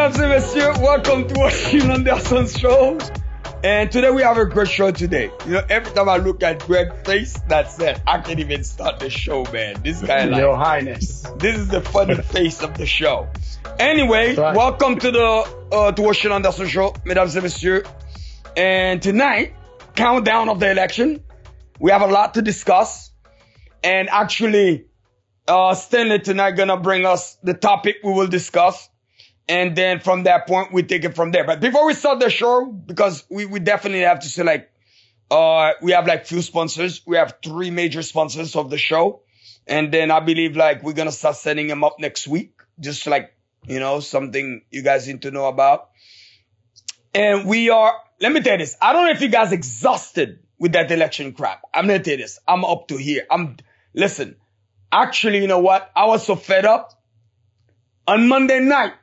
Mesdames et messieurs, welcome to Rotschill Anderson Show. And today we have a great show today. You know, every time I look at Greg's face, that's it. I can't even start the show, man. This guy, like, Your Highness. this is the funny face of the show. Anyway, Right. welcome to the Rotschill Anderson Show, mesdames et messieurs. And tonight, countdown of the election. We have a lot to discuss. And actually, Stanley tonight gonna bring us the topic we will discuss. And then from that point, we take it from there. But before we start the show, because we definitely have to say, like, we have like few sponsors. We have 3 major sponsors of the show. And then I believe like we're going to start setting them up next week. Just like, you know, something you guys need to know about. And let me tell you this. I don't know if you guys exhausted with that election crap. I'm going to tell you this. I'm up to here. Listen, actually, you know what? I was so fed up. On Monday night,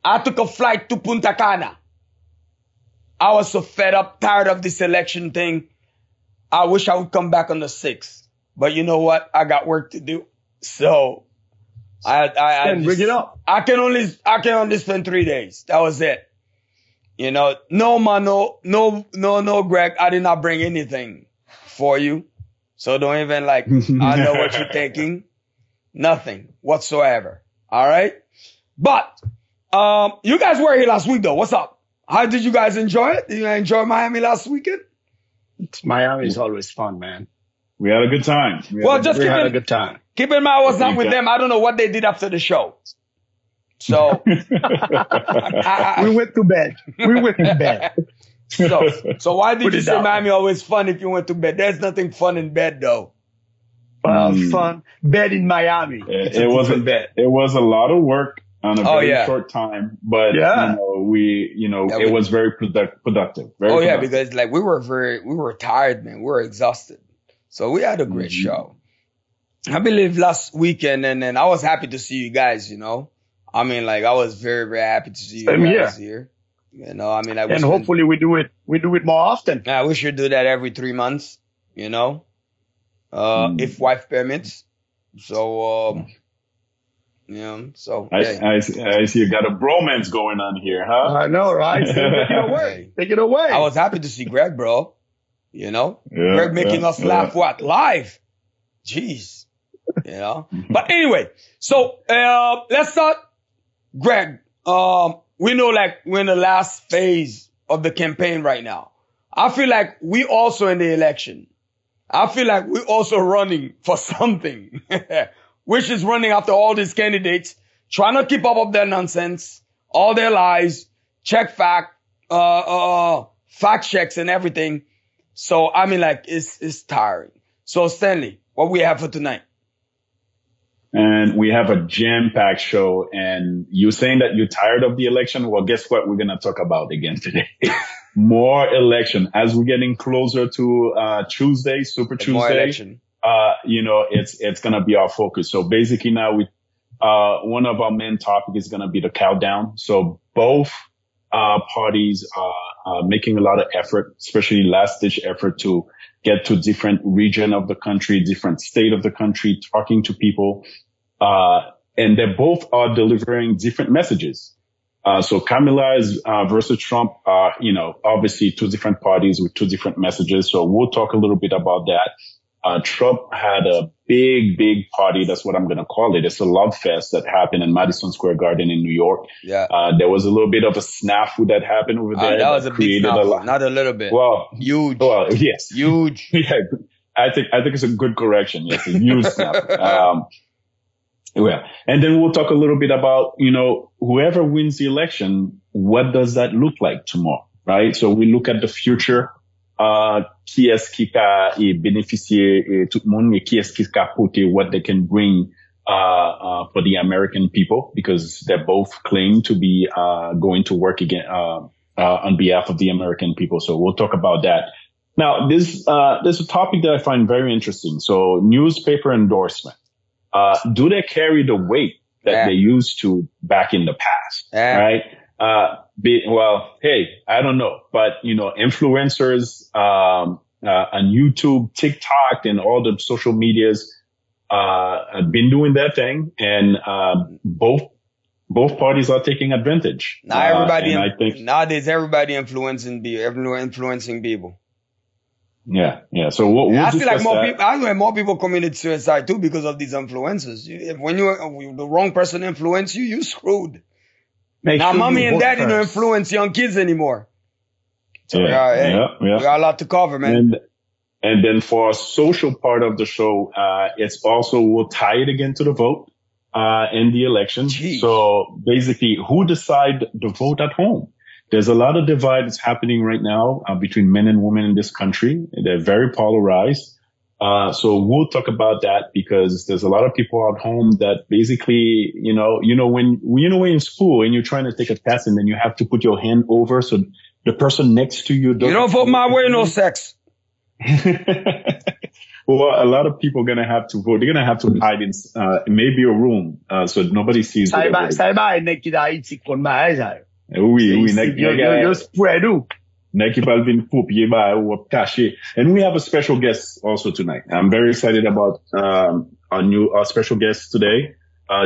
I took a flight to Punta Cana. I was so fed up, tired of this election thing. I wish I would come back on the 6th. But you know what? I got work to do. So I Bring it up. I can only spend 3 days. That was it. You know, no, Greg, I did not bring anything for you. So don't even I know what you're thinking. Nothing whatsoever. All right. But, you guys were here last week though. What's up? How did you guys enjoy it? Did you enjoy Miami last weekend? Miami is always fun, man. We had a good time. We had a good time. Keep in mind, I was not with them. I don't know what they did after the show. So We went to bed. So why did Put you it say down. Miami always fun if you went to bed? There's nothing fun in bed though. Fun. Bed in Miami. It was a lot of work on a very short time, but it was very productive. Because like we were tired, man. We were exhausted. So we had a great show. I believe last weekend, and then I was happy to see you guys, you know. I mean, like, I was very, very happy to see you guys here. You know, I mean, and hopefully we do it more often. Yeah, we should do that every 3 months, you know, if wife permits. So, I see you got a bromance going on here, huh? I know, right? Take it away. I was happy to see Greg, bro. You know, Greg making us laugh, live. Jeez, you know. But anyway, so let's start. Greg, we know like we're in the last phase of the campaign right now. I feel like we also in the election. I feel like we're also running for something, which is running after all these candidates, trying to keep up with their nonsense, all their lies, fact checks and everything. So, I mean, like, it's tiring. So, Stanley, what we have for tonight? And we have a jam-packed show. And you saying that you're tired of the election? Well, guess what we're going to talk about again today? More election. As we're getting closer to Tuesday, Super Tuesday, more election. It's going to be our focus. So basically now one of our main topic is going to be the countdown. So both parties are making a lot of effort, especially last-ditch effort to get to different region of the country, different state of the country, talking to people. And they both are delivering different messages. So Kamala is versus Trump are, obviously 2 different parties with 2 different messages. So we'll talk a little bit about that. Trump had a big party. That's what I'm going to call it. It's a love fest that happened in Madison Square Garden in New York. Yeah. There was a little bit of a snafu that happened over there. That was a big snafu, not a little bit. Well, huge. Well, yes. Huge. Yeah. I think it's a good correction. Yes. A huge snafu. And then we'll talk a little bit about, whoever wins the election, what does that look like tomorrow? Right. So we look at the future. Qui est-ce qui a bénéficié tout le monde, et qui est-ce qui a apporté what they can bring, for the American people, because they both claim to be, going to work again, on behalf of the American people. So we'll talk about that. Now, there's a topic that I find very interesting. So newspaper endorsement. Do they carry the weight that they used to back in the past? Right? Hey, I don't know, but influencers, on YouTube, TikTok, and all the social medias, have been doing their thing, and both both parties are taking advantage. Nowadays everybody influencing people. Yeah. So we'll I feel like more people committed suicide too because of these influences. When the wrong person influence you, screwed. Now mommy and daddy don't influence young kids anymore. So we got a lot to cover, man. And then for our social part of the show, it's also, we'll tie it again to the vote, in the election. Jeez. So basically, who decide the vote at home? There's a lot of divide that's happening right now, between men and women in this country. They're very polarized. So we'll talk about that because there's a lot of people at home that basically, when you're in school and you're trying to take a test and then you have to put your hand over so the person next to you you don't vote my way, no sex. Well, a lot of people are going to have to vote. They're going to have to hide in maybe a room so nobody sees what they're voting. Oui, you spread out. And we have a special guest also tonight. I'm very excited about our special guest today,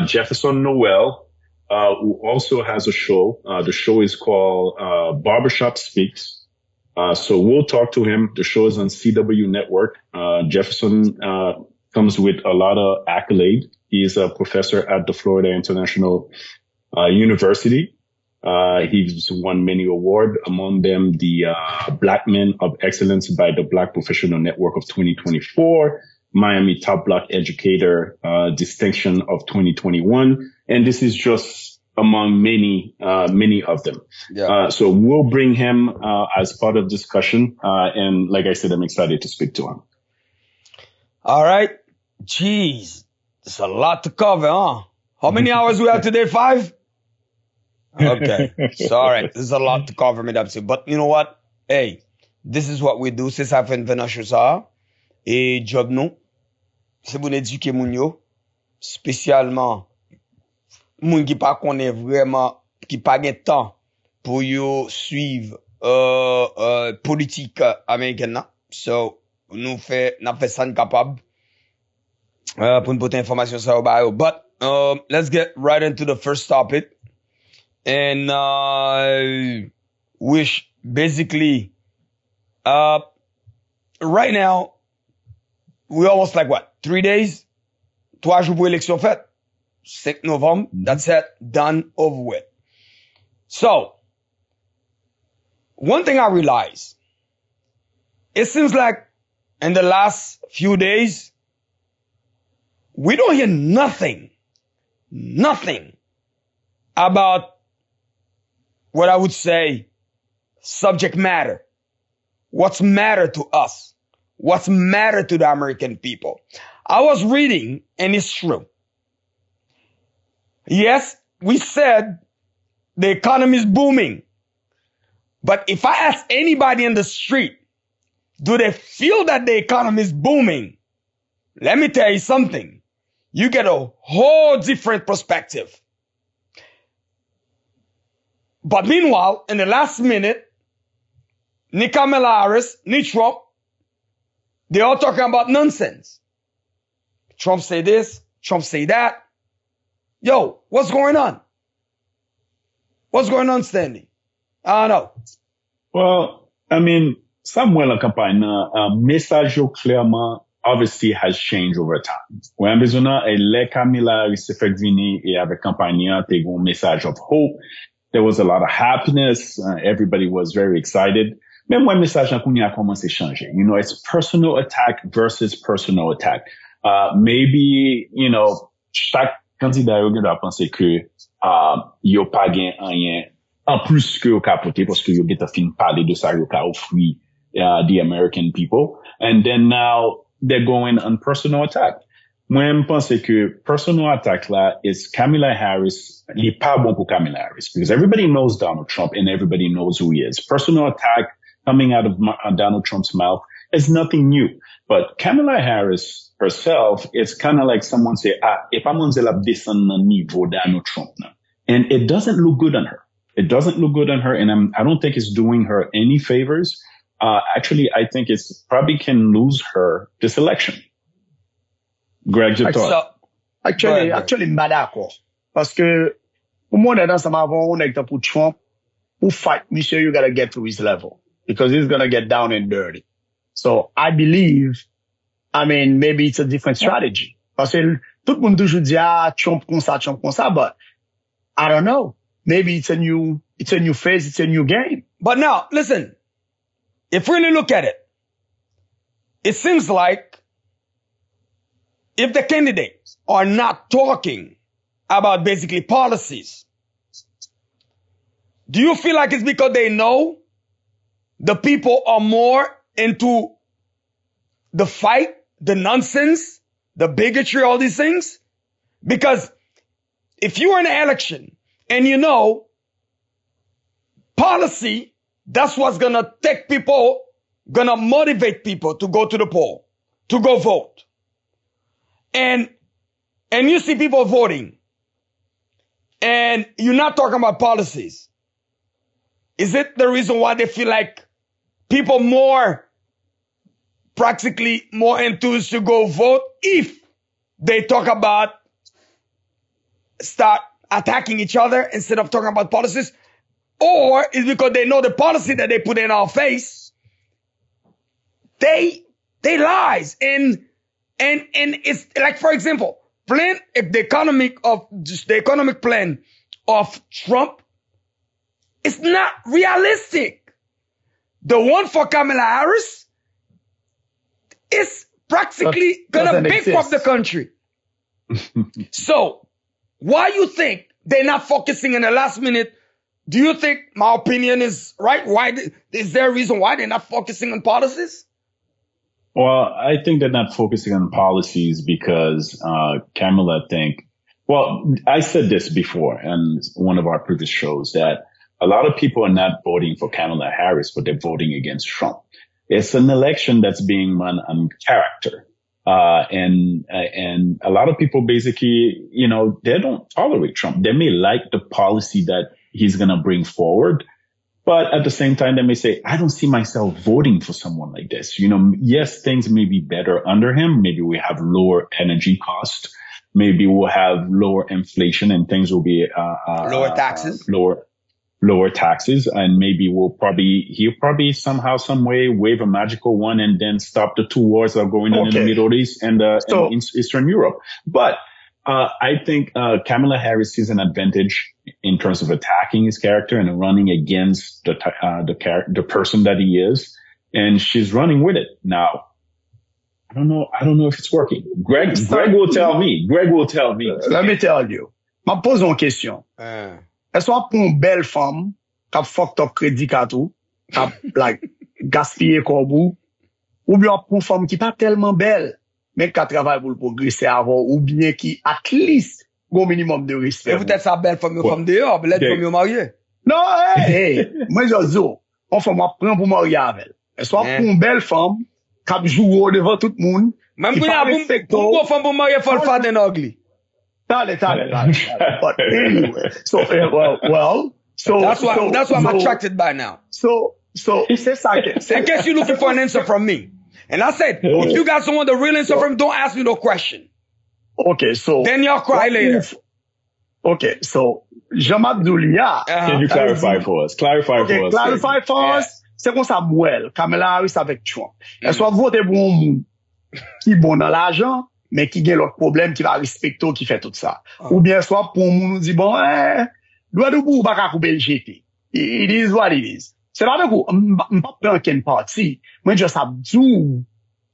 Jefferson Noel, who also has a show. The show is called Barbershop Speaks. So we'll talk to him. The show is on CW Network. Jefferson comes with a lot of accolade. He's a professor at the Florida International University. He's won many awards, among them the Black Men of Excellence by the Black Professional Network of 2024, Miami Top Black Educator distinction of 2021, and this is just among many of them. Yeah. So we'll bring him as part of discussion, and like I said, I'm excited to speak to him. All right. Jeez, there's a lot to cover, huh? How many hours we have today? 5? Okay. So, all right. There's a lot to cover, mesdames. But you know what? Hey, this is what we do. C'est ça fait une chose ça. Et job nous, c'est pour éduquer moun yo, spécialement moun qui pas connaît vraiment, qui pas gen temps pour yo suivre politique américaine là. So, n'a fait ça capable pour nous porter information ça au bail. But let's get right into the first topic. And which basically right now we're almost like what, 3 days, 3 jours pour élection faite, 5 November. That's it, done, over with. So one thing I realized, it seems like in the last few days we don't hear nothing about what I would say subject matter. What's matter to us? What's matter to the American people? I was reading, and it's true. Yes, we said the economy is booming. But if I ask anybody in the street, do they feel that the economy is booming? Let me tell you something. You get a whole different perspective. But meanwhile, in the last minute, ni Kamala Harris, ni Trump, they all talking about nonsense. Trump say this, Trump say that. Yo, what's going on? What's going on, Stanley? I don't know. Well, I mean, Samuel en campagne, message clairement, obviously has changed over time. When besoin le Kamala Harris se fait venir et avec campagne, te gon message of hope. There was a lot of happiness. Everybody was very excited. Même moi, message en kounya a commencé à changer. You know, it's personal attack versus personal attack. Maybe, you know, chaque candidat yo doit penser que, yo pa gen rien en plus que yo capoté parce que yo get a fin parler de ça yo ka offri, the American people. And then now they're going on personal attack. Moi, je pense que personal attack là is Kamala Harris. Il est pas bon pour Kamala Harris because everybody knows Donald Trump and everybody knows who he is. Personal attack coming out of Donald Trump's mouth is nothing new. But Kamala Harris herself, it's kind of like someone say, if I'm on the descend niveau Donald Trump now. And it doesn't look good on her. It doesn't look good on her. And I don't think it's doing her any favors. Actually, I think it's probably can lose her this election. Greg, your thought? Actually, pas d'accord. Parce que Pour moi, dans sa avant, on est pour Trump, who fight, monsieur, you gotta get to his level because he's gonna get down and dirty. So I believe, I mean, maybe it's a different strategy. Parce que tout le monde toujours dit, Trump comme ça, but I don't know. Maybe it's a new phase, it's a new game. But now, listen, if we really look at it, it seems like if the candidates are not talking about basically policies, do you feel like it's because they know the people are more into the fight, the nonsense, the bigotry, all these things? Because if you're in an election and you know policy, that's what's gonna take people, gonna motivate people to go to the poll, to go vote. And you see people voting and you're not talking about policies. Is it the reason why they feel like people practically more enthused to go vote if they talk about start attacking each other instead of talking about policies? Or is because they know the policy that they put in our face, they lies. And it's like, for example, if the economic plan of Trump is not realistic. The one for Kamala Harris is practically gonna bankrupt the country. So why you think they're not focusing in the last minute? Do you think my opinion is right? Why is there a reason why they're not focusing on policies? Well, I think they're not focusing on policies because Kamala I said this before in one of our previous shows that a lot of people are not voting for Kamala Harris, but they're voting against Trump. It's an election that's being run on character. And a lot of people basically, they don't tolerate Trump. They may like the policy that he's going to bring forward, but at the same time, they may say, I don't see myself voting for someone like this. Yes, things may be better under him. Maybe we have lower energy cost. Maybe we'll have lower inflation and things will be, lower taxes, lower taxes. And maybe he'll probably somehow, some way wave a magical one and then stop the two wars that are going on in the Middle East and in Eastern Europe. But I think Kamala Harris sees an advantage in terms of attacking his character and running against the person that he is, and she's running with it. Now, I don't know if it's working. Greg will tell me. Let me tell you. Je pose une question. Est-ce qu'on pour une belle femme qui a fucked up crédit tout, qui a gaspillé korbou, ou bien pour une femme qui pas tellement belle, mais qui travaille pour le progresser avant, ou bien qui, at least, au minimum de respect. Et peut-être sa belle femme dehors, peut-être femme mariée. Non, moi, je dis, on fait moi prendre pour marier avec elle. Est-ce qu'on pour une belle femme qui joue devant tout le monde, même pour une femme pour marier, il faut le faire d'un ugly. But anyway, so that's why I'm attracted by now. So c'est ça. In case you're looking for an answer from me, and I said, if you guys don't want the real answer from me, don't ask me no question. Okay, so then y'all cry later. Okay, so Jean-Marc Doulia. Can you clarify for us? Clarify for us. C'est comme ça, Kamala Harris avec Trump. Est-ce qu'on vote pour un monde qui bon dans l'argent, mais qui a l'autre problème, qui va respecter, qui fait tout ça. Ou bien soit pour un monde qui dit, bon, doit de bout, pas couper le GT. It is what it is. C'est pas de coup, pas prendre qu'une partie, mais je sais d'où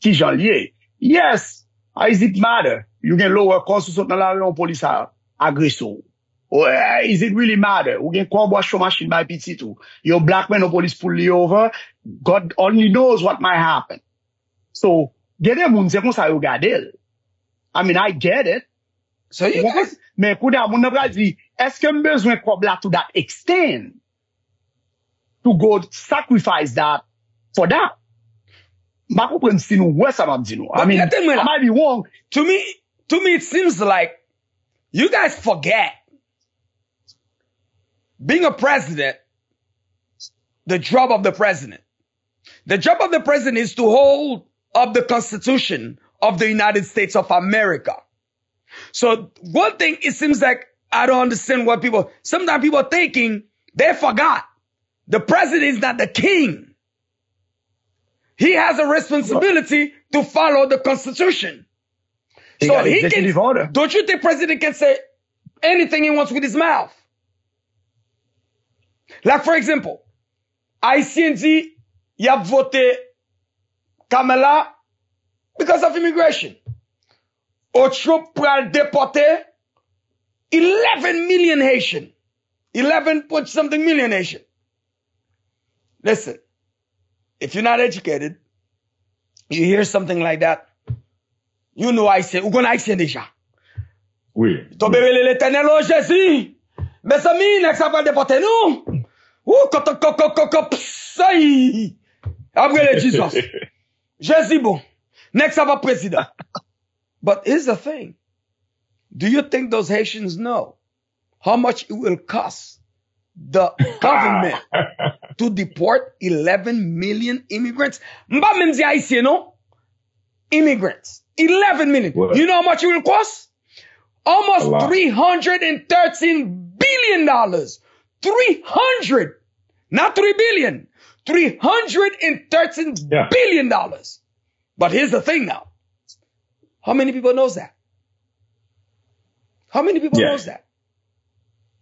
qui j'en lié. Yes, is it matter? You can lower cost ou dans la rue en police agressor. Is it really matter? Ou gen quoi bois show machine by petit tout. Your black man no police pull you over. God only knows what might happen. So, get them moun, c'est comme ça yo gade. I mean, I get it. So you guys... Mais kouda, moun n'a dit, est-ce que m'besoin quoi black to that extent? To go sacrifice that for that? Ma comprendre si nou, wè sa m'a dit nou. I mean, I might be wrong. To me, it seems like you guys forget being a president, the job of the president. The job of the president is to hold up the Constitution of the United States of America. So one thing, it seems like I don't understand what sometimes people are thinking they forgot. The president is not the king. He has a responsibility to follow the Constitution. So he can, don't you think president can say anything he wants with his mouth? Like, for example, Haitian dit, y a voté Kamala because of immigration. Or Trump pral déporter 11 million Haitian. 11 point something million Haitian. Listen, if you're not educated, you hear something like that, you know Haïtien, ou kon Haïtien déjà. Oui. Ton bébé l'éternel, oh Jésus. Mes amis, nek sa va déporter nous. Ouh, psaï. Après le Jesus. Jésus bon. Nek sa va président. But here's the thing. Do you think those Haitians know how much it will cost the government to deport 11 million immigrants? Mba même di Haïtien, non? Immigrants. 11 million. What? You know how much it will cost? Almost $313 billion. 300. Not 3 billion. $313 billion. But here's the thing now. How many people knows that? How many people knows that?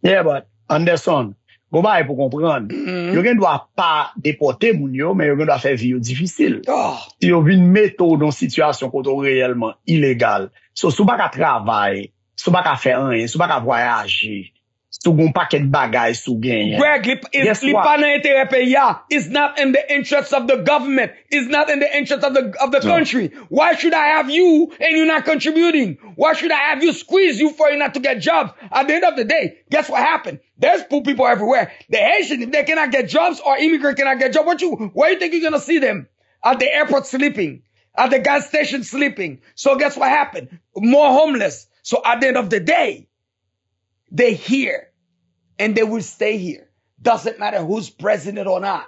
Yeah, but Anderson, go back pour comprendre. Yo gen doit pas déporter moun yo, mais yo gen doit faire vie difficile. Si yo vin mettre dans situation koto réellement illégal. So sou pas ka travail, sou pas ka faire rien, sou pas ka voyager. Sou gon paquet bagay sou gen. Greg, li pa nan intérêt pays. It's not in the interest of the government. It's not in the interest of the country. Why should I have you and you're not contributing? Why should I have you squeeze you for you not to get jobs? At the end of the day, guess what happened? There's poor people everywhere. The Haitian, if they cannot get jobs or immigrant cannot get jobs, where you think you're gonna see them? At the airport sleeping. At the gas station sleeping. So guess what happened? More homeless. So at the end of the day, they're here and they will stay here. Doesn't matter who's president or not.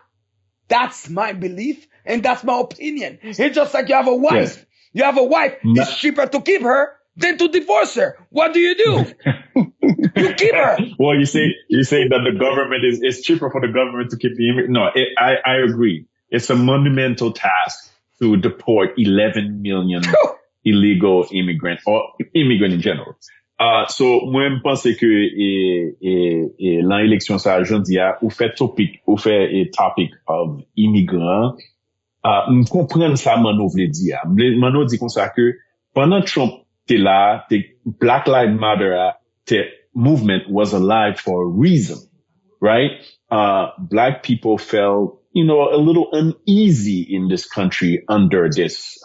That's my belief and that's my opinion. It's just like you have a wife. Yes. You have a wife. It's cheaper to keep her than to divorce her. What do? You keep her. Well, you say that the government it's cheaper for the government to keep the immigrant. No, I agree. It's a monumental task to deport 11 million illegal immigrants or immigrant in general. So, moi, je pense que, l'an élection, ça, je dis, ou fait topic of immigrants, comprendre ça, Mano vle di, Mano dit comme ça que, pendant Trump, t'es là, Black Lives Matter, movement was alive for a reason, right? Black people felt, a little uneasy in this country under this,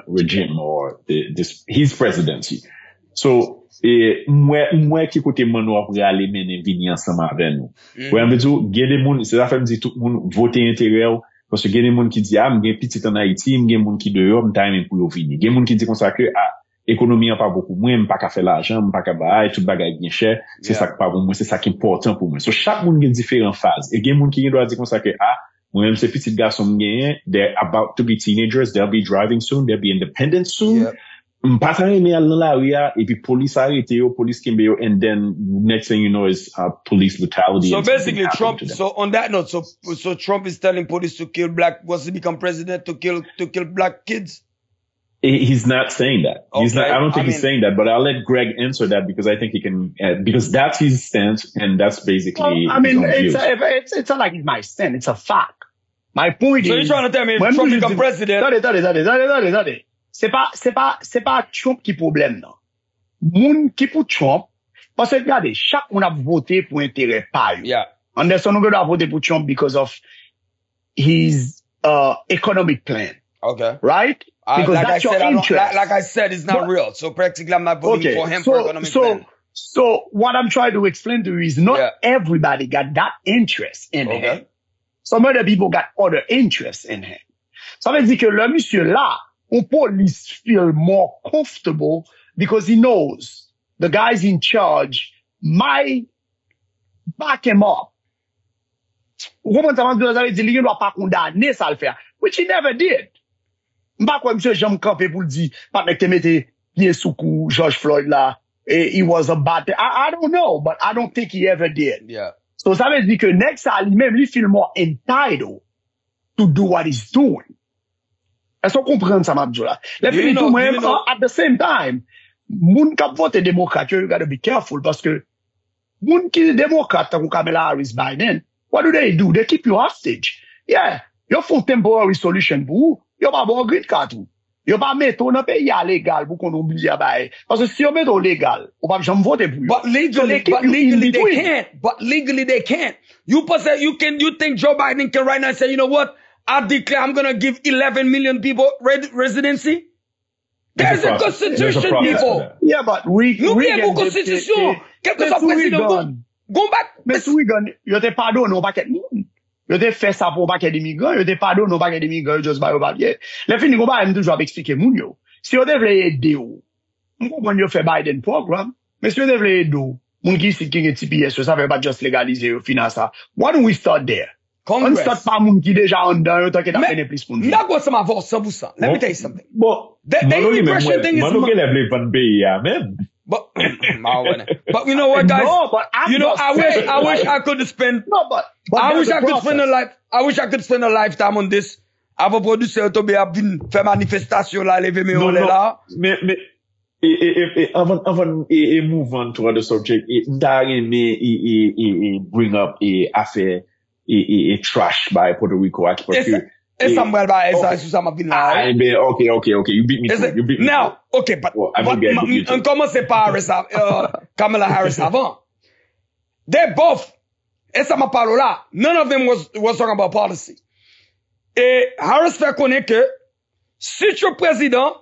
regime or his presidency. So, moi qui côté Mano pour aller mener venir ensemble avec nous. Ouais, me dit, gen des moun, c'est ça fait me dit tout moun voter intérieur parce que gen des moun qui dit m'gen petit en Haïti, m'gen moun qui dehors, m'time pour yo venir. Gen moun qui dit comme ça que économie en pas beaucoup moins, m'pas ka faire l'argent, m'pas ka bail, tout bagay bien cher, c'est ça qui pas pour moi, c'est ça qui est important pour moi. So chaque moun gen différentes phases. Et gen moun qui doit dire comme ça que moi-même, ces petits garçons they're about to be teenagers, they'll be driving soon, they'll be independent soon. M'pas aimer aller dans la rue, et puis police arrête yo, police kimbe yo, and then next thing you know is police brutality. So basically, Trump. So on that note, so Trump is telling police to kill once he become president, to kill black kids. He's not saying that. Okay. He's not. I don't think he's saying that, but I'll let Greg answer that because I think he can. Because that's his stance, and that's basically. Well, I mean, it's not like it's my stance. It's a fact. My point is. So you're trying to tell me if Trump become president? Attendez. C'est pas Trump qui problème, non. Moun qui pour Trump, parce que regardez, chaque moun a voté pour intérêt pas. Yeah. Anderson nous a voté pour Trump because of his economic plan. Okay. Right? Because that's your interest. Like I said, it's not real. So practically I'm not voting for him for economic plan. So what I'm trying to explain to you is not everybody got that interest in him. Some other people got other interests in him. Ça veut dire que le monsieur là, on police feel more comfortable because he knows the guys in charge might back him up. Vous comprenez ça? Vous avez dit, il ne doit pas condamner ça le faire. Which he never did. M'pas quoi, monsieur Jean Campé pour le dire, pas que te mette pied sous cou George Floyd là. he was a bad thing. I don't know, but I don't think he ever did. Yeah. So ça veut dire que next sa lui-même, lui feel more entitled to do what he's doing. Est-ce qu'on comprend ça, Mabjola? At the same time, moun kap vote démocrate, you gotta be careful parce que moun ki démocrate, comme Kamala Harris, Biden, what do? They keep you hostage. Yeah. You font temporary solution pour vous. You pas bon green card ou. You pas mettre dans pays légal pour qu'on oublie à bail. Parce que si you met légal, on va jamais voter pour vous. But legally they can't. But legally they can't. You think Joe Biden can right now say, you know what? I declare I'm going to give 11 million people residency? There's a constitution, people. Yeah, but N'oubliez pas constitution. Quel que soit président, go back. Mais Swigan, yo te pardonne au paquet de monde. Yo te fait ça pour paquet d'immigrants, yo te pardonne au paquet d'immigrants, just by au papier. Les fini qu'on va toujours expliquer moun yo. Si yo te vle aider ou, on comprend yo fait Biden programme, mais si yo te vle aider ou, moun ki si king TPS, ça veut pas just légaliser ou finance ça. Why don't we start there? Congress. On start par moun ki déjà en dedans, yo tant que t'as fait plus pour nous. Not what's my vote 100%. Let me tell you something. Bon, the immigration thing is but you know what, guys? No, but I wish I could spend. No, but I wish I could spend a lifetime on this. Avant producer to be abin faire manifestation là, lever mes olé là. Mais avant move on to other subject, bring up affaire trash by Puerto Rico parce que Samuel by ça m'a venu là. Okay, you beat me to it. You beat me. Now, okay, but on commence par Kamala Harris avant. They both, et ça m'a parlé là, none of them was talking about policy. Et Harris fait connaître que si tu es président,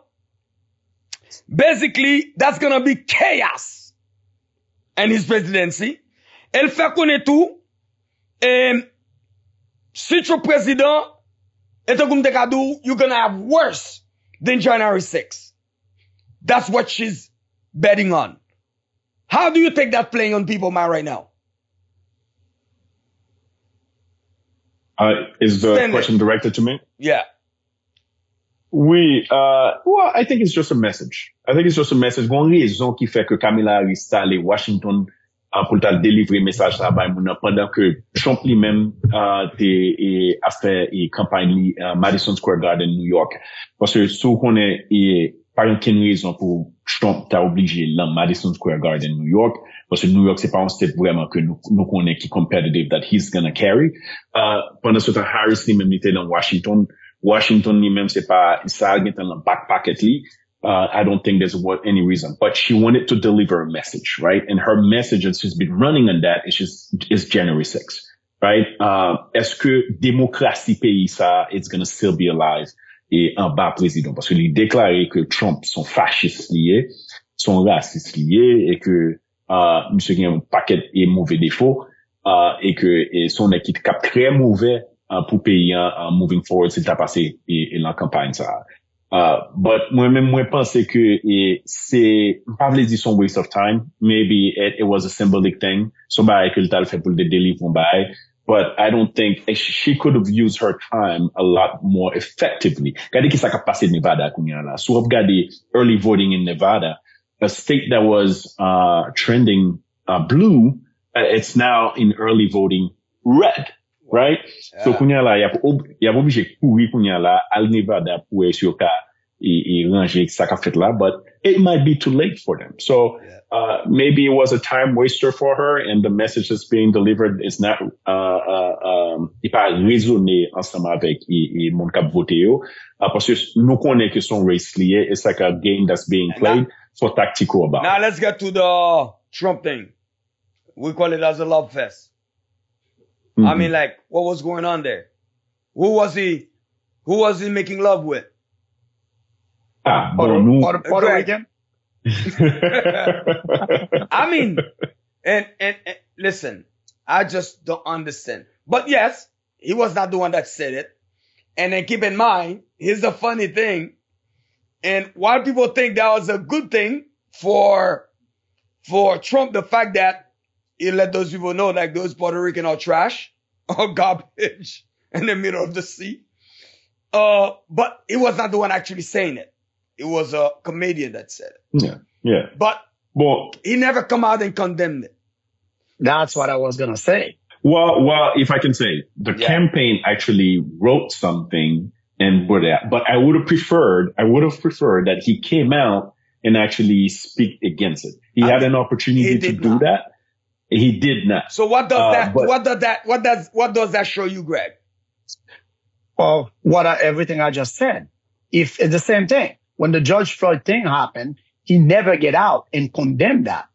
basically, that's gonna be chaos in his presidency. Elle fait connaître tout, et si tu es président, you're gonna have worse than January 6th. That's what she's betting on. How do you take that playing on people's mind right now? Is the question directed to me? Yeah. Well, I think it's just a message. Bon raison qui fait que Kamala Harris allé Washington pour t'a délivrer message là bas pendant que Trump lui-même a fait campagne Madison Square Garden New York parce que si on connaît par aucune raison pour Trump t'a obligé dans Madison Square Garden New York parce que New York c'est pas un state vraiment que nous connaît qui competitive that he's gonna carry pendant ce temps Harris lui-même était dans Washington lui-même c'est pas ça qui est dans le back pocket li. I don't think there's any reason, but she wanted to deliver a message, right? And her message, and she's been running on that, is January 6th, right? Est-ce que démocratie pays ça, it's gonna still be alive et en bas président? Parce que il déclaré que Trump sont fascistes liés, sont racistes liés et que, monsieur qui a un paquet et mauvais défauts, et que, son équipe cap très mauvais, pour pays, moving forward, s'il t'a passé et la campagne ça. But moi pense que c'est pas vle dire son waste of time. Maybe it was a symbolic thing. So by que le fait pour le délivrer by. But I don't think she could have used her time a lot more effectively. Regardez qui ça a passé de Nevada kounya là. So regardez early voting in Nevada, a state that was trending blue, it's now in early voting red. Right? Yeah. So, kounya la, y a obligé courir kounya la, al Nevada pour essayer et ranger ça qu'a fait là, but it might be too late for them. So, maybe it was a time waster for her and the message that's being delivered is not, il pas résonné ensemble avec mon cap voté yo. Parce que nous connaissons que son race lié, it's like a game that's being played for tactical about. Now let's get to the Trump thing. We call it as a love fest. Mm-hmm. I mean, like, what was going on there? Who was he making love with? Puerto Rican? I mean, and listen, I just don't understand. But yes, he was not the one that said it. And then keep in mind, here's the funny thing. And while people think that was a good thing for Trump, the fact that he let those people know like those Puerto Rican are trash or garbage in the middle of the sea. But he was not the one actually saying it. It was a comedian that said it. Yeah. But Well, He never come out and condemned it. That's what I was going to say. well, if I can say, the campaign actually wrote something and put it out, but I would have preferred that he came out and actually speak against it. He had an opportunity to do that. He did not. So what does what does that show you, Greg? Well, everything I just said. If it's the same thing, when the George Floyd thing happened, he never get out and condemn that.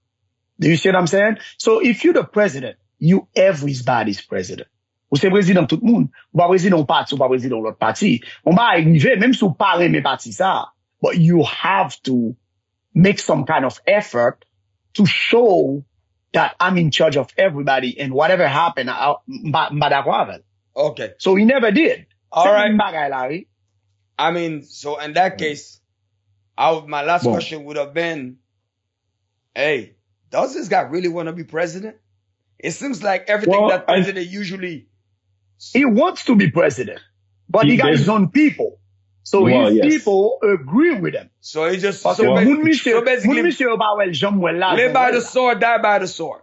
Do you see what I'm saying? So if you're the president, you everybody's president. Ou c'est président tout le monde. Ou pas président parti, ou pas président l'autre parti. On va arriver, même si vous parlez mes partis ça. But you have to make some kind of effort to show that I'm in charge of everybody and whatever happened, Okay. So he never did. All right. I mean, so in that case, my last question would have been, hey, does this guy really want to be president? It seems like everything that president usually... He wants to be president, but he got his own people. So his people agree with him. So he just... So basically, live by the sword, die by the sword.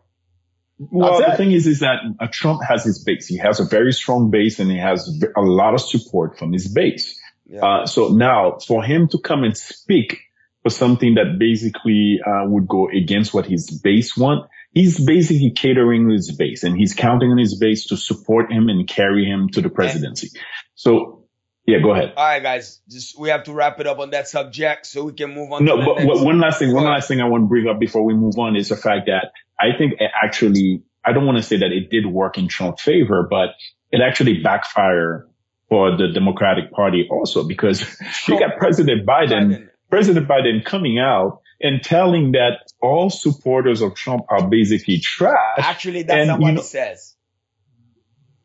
Well, the thing is that Trump has his base. He has a very strong base and he has a lot of support from his base. Yeah. So now for him to come and speak for something that basically would go against what his base want, he's basically catering his base and he's counting on his base to support him and carry him to the presidency. So yeah, go ahead. All right, guys, we have to wrap it up on that subject so we can move on. No, but one last thing I want to bring up before we move on is the fact that I think I don't want to say that it did work in Trump's favor, but it actually backfired for the Democratic Party also, because you got President Biden coming out and telling that all supporters of Trump are basically trash. Actually, that's not what he says.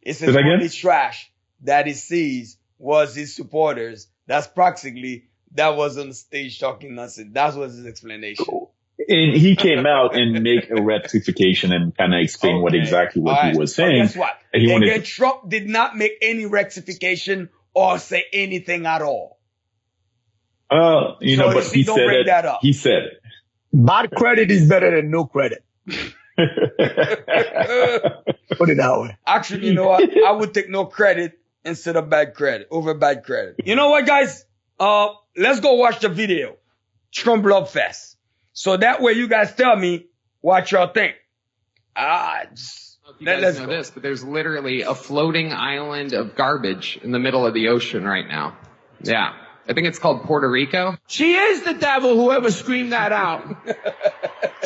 It says only trash that he sees was his supporters. That's practically, that was on the stage talking nonsense. That was his explanation. And he came out and make a rectification and kind of explain what he was saying. Guess what? Again, Trump did not make any rectification or say anything at all. But he said it. He said it. Bad credit is better than no credit. Put it that way. Actually, you know what? I would take no credit instead of bad credit, over bad credit. You know what, guys? Let's go watch the video. Trump Love Fest. So that way you guys tell me what y'all think. Let's know this, but there's literally a floating island of garbage in the middle of the ocean right now. Yeah. I think it's called Puerto Rico. She is the devil, whoever screamed that out.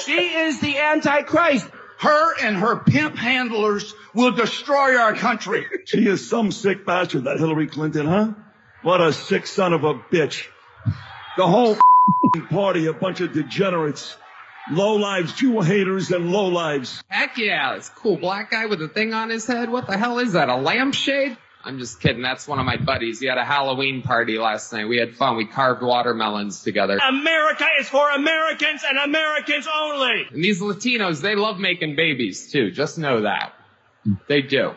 She is the Antichrist. Her and her pimp handlers will destroy our country. She is some sick bastard, that Hillary Clinton, huh? What a sick son of a bitch. The whole party, a bunch of degenerates. Lowlives, Jew haters, and lowlives. Heck yeah, it's a cool black guy with a thing on his head. What the hell is that, a lampshade? I'm just kidding. That's one of my buddies. He had a Halloween party last night. We had fun. We carved watermelons together. America is for Americans and Americans only. And these Latinos, they love making babies too. Just know that. They do.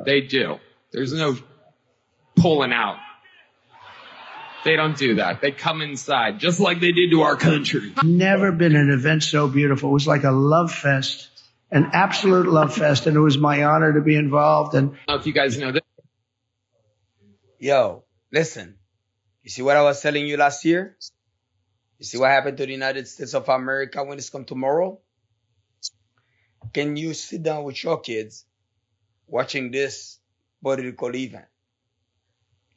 They do. There's no pulling out. They don't do that. They come inside, just like they did to our country. Never been an event so beautiful. It was like a love fest, an absolute love fest, and it was my honor to be involved. And I don't know if you guys know this. Yo, listen. You see what I was telling you last year? You see what happened to the United States of America when it's come tomorrow? Can you sit down with your kids watching this political event?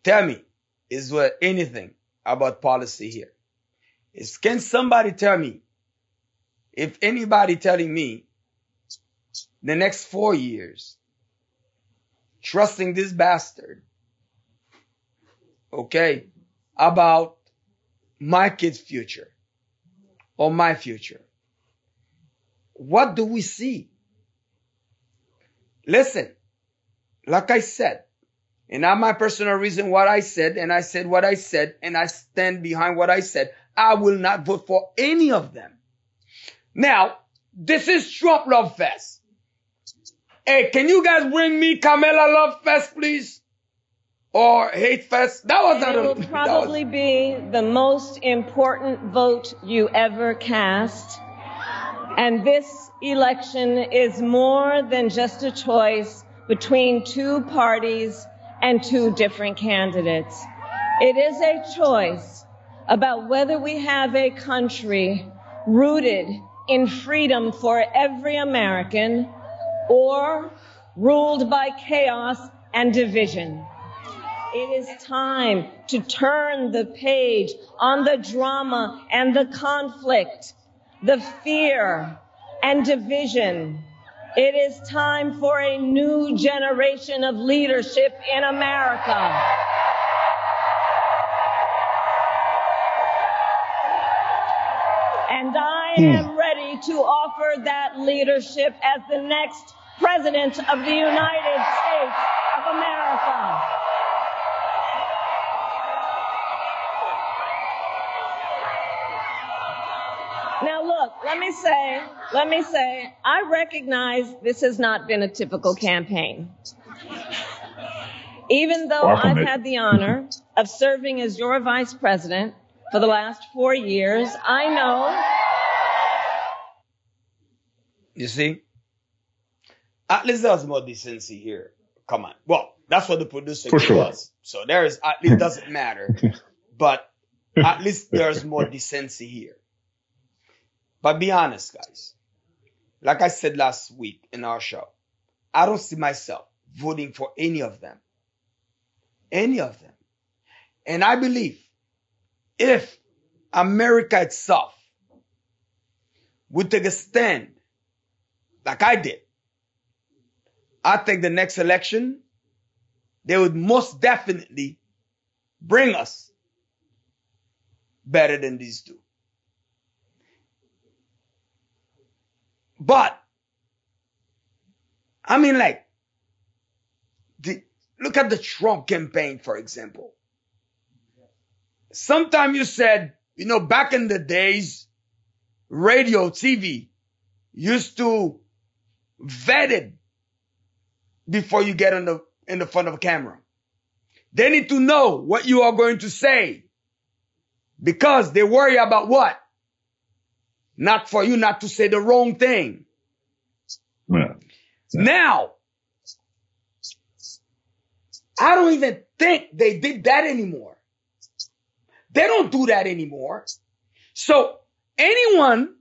Tell me, is there anything about policy here? Can somebody tell me, if anybody telling me the next 4 years, trusting this bastard, okay, about my kid's future or my future, what do we see? Listen, like I said, and not my personal reason what I said, and I said what I said, and I stand behind what I said. I will not vote for any of them. Now, this is Trump Love Fest. Hey, can you guys bring me Kamala Love Fest, please? Or Hate Fest? That was not It will probably be the most important vote you ever cast. And this election is more than just a choice between two parties and two different candidates. It is a choice about whether we have a country rooted in freedom for every American or ruled by chaos and division. It is time to turn the page on the drama and the conflict, the fear and division. It is time for a new generation of leadership in America. And I am ready to offer that leadership as the next President of the United States of America. Now look, let me say, I recognize this has not been a typical campaign. Even though I've had the honor of serving as your vice president for the last 4 years, I know. You see? At least there's more decency here. Come on. Well, that's what the producer was. So there is, at least doesn't matter. But at least there's more decency here. But be honest, guys. Like I said last week in our show, I don't see myself voting for any of them. Any of them. And I believe if America itself would take a stand like I did, I think the next election, they would most definitely bring us better than these two. But, I mean, like, look at the Trump campaign, for example. Sometime you said, you know, back in the days, radio, TV used to vet it before you get in the front of a camera. They need to know what you are going to say because they worry about what? Not for you not to say the wrong thing. Yeah. Now, I don't even think they did that anymore. They don't do that anymore. So anyone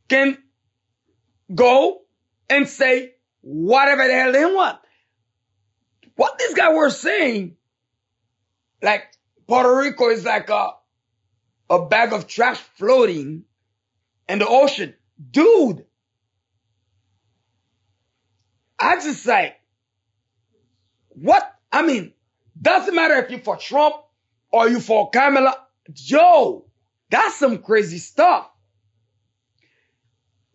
can go and say whatever the hell they want. What this guy was saying, like Puerto Rico is like a bag of trash floating in the ocean. Dude, I just like, what? I mean, doesn't matter if you're for Trump or you for Kamala. Yo, that's some crazy stuff.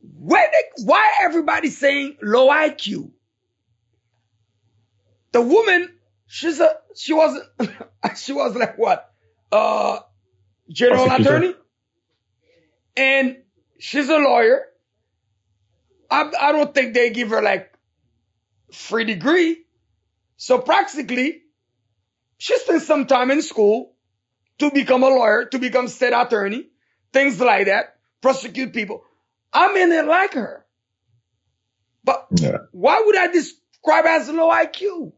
Why everybody saying low IQ? The woman, she was like what? General attorney? And she's a lawyer. I don't think they give her like free degree. So practically, she spent some time in school to become a lawyer, to become state attorney, things like that, prosecute people. I mean, they like her. But why would I describe her as low IQ?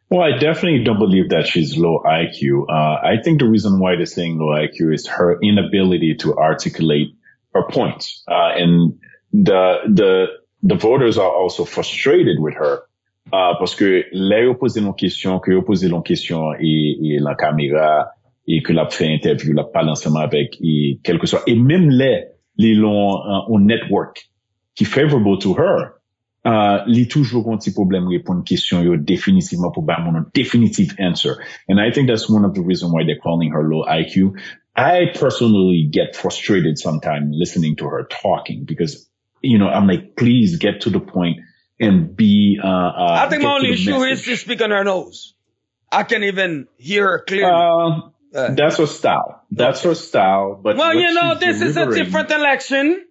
Well, I definitely don't believe that she's low IQ. I think the reason why they're saying low IQ is her inability to articulate her points. And the voters are also frustrated with her. Parce que là, ils posent une question, que ils posent une question et la caméra, et que l'a fait interview, l'a parlé ensemble avec, et quelque soit. Et même là, ils l'ont un network qui favorable to her. Li toujours un petit problème répondre question yo définitivement pour ba mon definitive answer. And I think that's one of the reasons why they're calling her low IQ. I personally get frustrated sometimes listening to her talking because, you know, I'm like, please get to the point and be, I think my only issue is to speak on her nose. I can't even hear her clearly. That's her style. That's her style. But well, you know, this is a different election.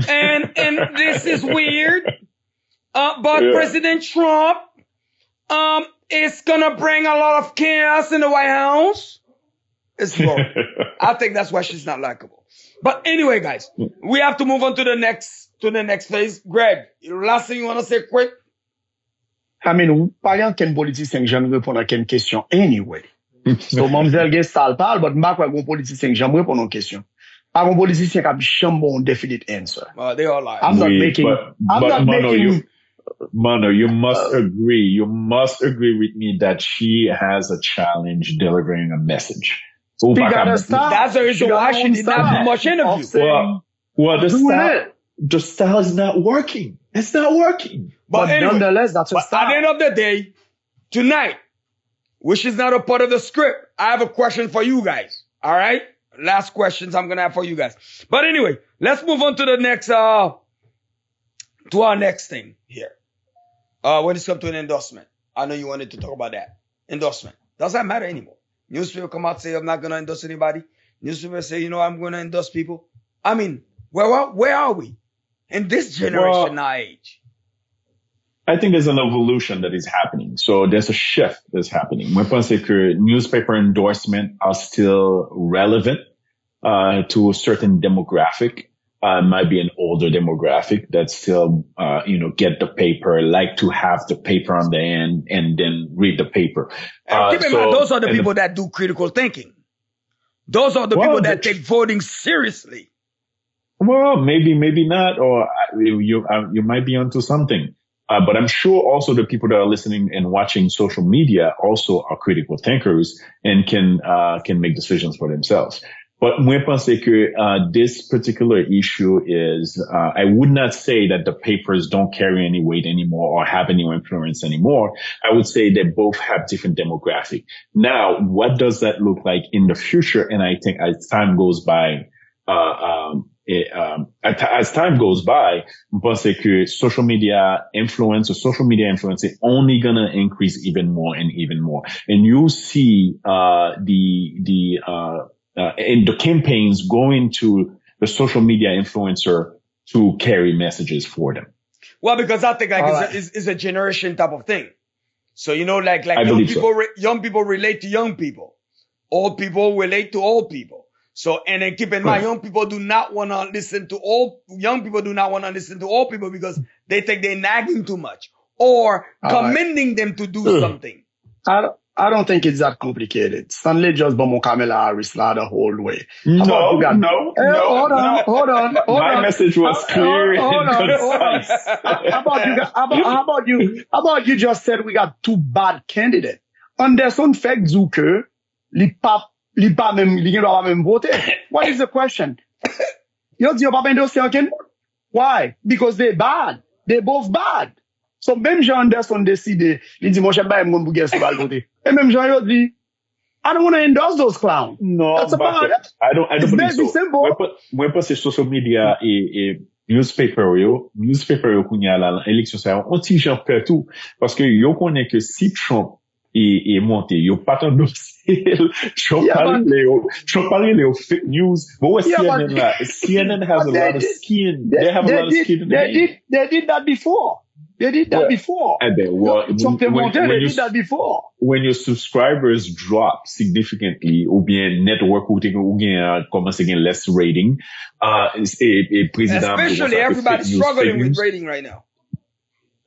And this is weird. But President Trump, is gonna bring a lot of chaos in the White House. It's wrong. I think that's why she's not likable. But anyway, guys, we have to move on to the next phase. Greg, last thing you want to say quick? I mean, pas yon ken politicien j'aime répondre à ken question anyway. So, mamzelle gen sal parle, but m'a kwa gon politicien j'aime répondre à question. Pas gon politicien qui a chambon definite answer. They all lie. I'm not making, Mano, you must agree. You must agree with me that she has a challenge delivering a message. That's the reason why she did not do much interview. Well, the style is not working. It's not working. But anyway, nonetheless, that's her style. At the end of the day, tonight, which is not a part of the script, I have a question for you guys. All right? Last questions I'm going to have for you guys. But anyway, let's move on to the next, to our next thing here. When it's come to an endorsement. I know you wanted to talk about that. Endorsement. Doesn't matter anymore. Newspaper come out and say, I'm not going to endorse anybody. Newspaper say, I'm going to endorse people. I mean, where are we in this generation age? I think there's an evolution that is happening. So there's a shift that's happening. Moi, pense que newspaper endorsement are still relevant, to a certain demographic. Might be an older demographic that still, get the paper, like to have the paper on the end and then read the paper. Keep in mind, those are the people that do critical thinking. Those are the people that take voting seriously. Well, maybe not, or you might be onto something. But I'm sure also the people that are listening and watching social media also are critical thinkers and can make decisions for themselves. But moi pense que this particular issue is, I would not say that the papers don't carry any weight anymore or have any influence anymore. I would say they both have different demographic. Now, what does that look like in the future? And I think as time goes by, as time goes by, je pense que social media influence is only gonna increase even more and even more. And you see, in the campaigns going to the social media influencer to carry messages for them. Well, because I think it's a generation type of thing. So, like young people relate to young people. Old people relate to old people. So, and then keep in mind, young people do not want to listen to old people because they think they're nagging too much or commending them to do something. I don't think it's that complicated. Stanley just bought Kamala Harris the whole way. No. Hold on. My message was clear and concise. How about you just said we got two bad candidates? Anderson fait que li pa même voter. What is the question? You dis pas endorser aucun. Why? Because they're bad. They're both bad. So même Jean Anderson décide, il dit, moi, j'aime pas mon bouguer sur le voter. Et même Jean, il dit, I don't want to endorse those clowns. No, that's about it. I don't believe so. Simple. Moi, pas c'est social media et newspaper yo kounya la élection ça on ti j'en peur tout parce que yo connaît que si Trump est monté yo pas tant dossier Trump parler les fake news but CNN has a lot of skin. They have a lot of skin in the game. They did that before. They did that before. And then, they did that before. When your subscribers drop significantly, ou bien network ou bien commence à gagner less rating, especially everybody's struggling with rating right now.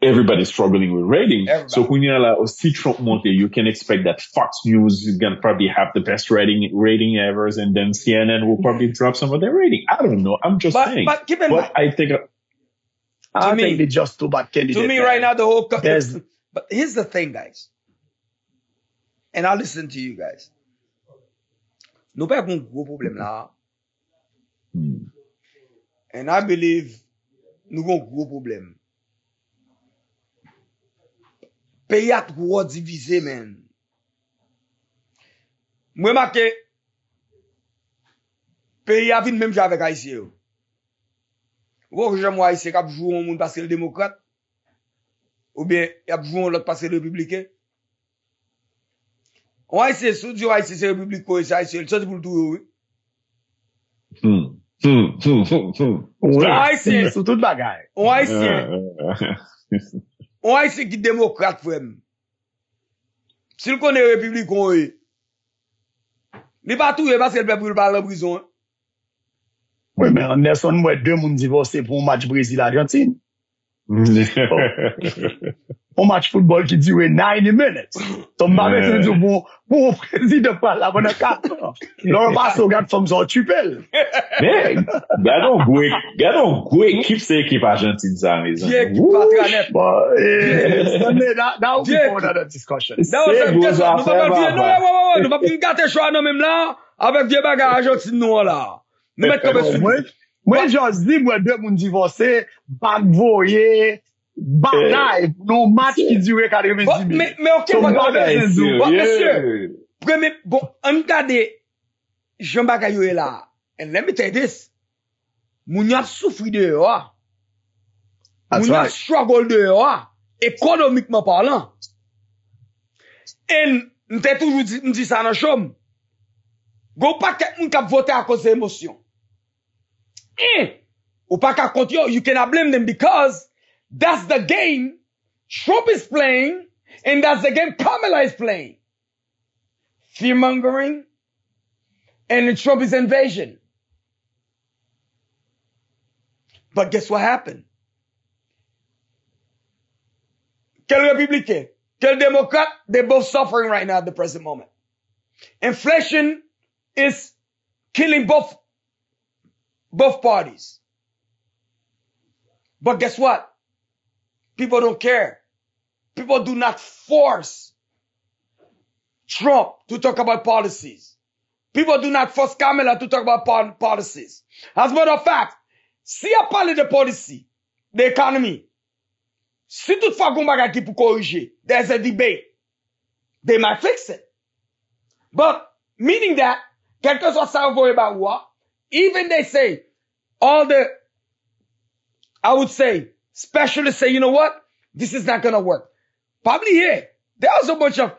Everybody's struggling with rating. So when you're like, see Trump monte, you can expect that Fox News is gonna probably have the best rating ever, and then CNN will probably drop some of their rating. I don't know. I'm just saying. But keep in mind, I think they're just too bad candidates. To me, right now, the whole. But here's the thing, guys. And I'll listen to you guys. Nous pas un gros problème là. And I believe nous avons un gros problème. Pays a trop divisé, man. Moi, marqué, pays a venu même avec Haïti. Ou j'aime Haïti qui a joué un monde passer le démocrate, ou bien il a joué l'autre passer le républicain. On Haïti, si Dieu Haïti c'est républicain, c'est Haïti, il sorti pour le tout, On Haïti, c'est toute bagaille. On Haïti qui démocrate, frère. S'il connaît républicain, il n'est pas tout, parce qu'il peut pas aller en prison. Oui, mais Anderson, moi, 2 moun divorcé pour un match Brésil-Argentine. Un match football qui dure 90 minutes. Donc, ma mère dit, bon, président parle là, pendant 4 ans. L'on passe au gars de femmes en tupelle. Mais, gardons gros équipe, c'est équipe argentine, ça, mes amis. Équipe patranet. That will be for another discussion. Nous va plus gâter choix, non, même là, avec vieux bagages argentine, nous, là. Nous mettons comme ça. Moi, j'ose dire, moi, 2 moun divorcé, bag voye, bagaille, non match qui dure 90 minutes. Mais ok, monsieur, premier, bon, on regarde, Jean Bagayo est là. And let me tell you this. Moun y a souffri dehors. Moun y a struggle dehors. Économiquement parlant. Et, m'te toujours dit, m'dit ça dans chom. Go pas quelqu'un qui a voté à cause d'émotion. Ou pas qu'à compte you cannot blame them because that's the game Trump is playing and that's the game Kamala is playing. Fear-mongering and Trump is invasion. But guess what happened? Quel républicain, quel démocrate, they're both suffering right now at the present moment. Inflation is killing both parties. But guess what? People don't care. People do not force Trump to talk about policies. People do not force Kamala to talk about policies. As a matter of fact, si a parlé de policy, the economy, si toutefois qu'on va qui pour corriger, there's a debate. They might fix it. But, meaning that, quel que soit ça worry about what, even they say, I would say, specialists say, you know what? This is not gonna work. Probably here. There's a bunch of,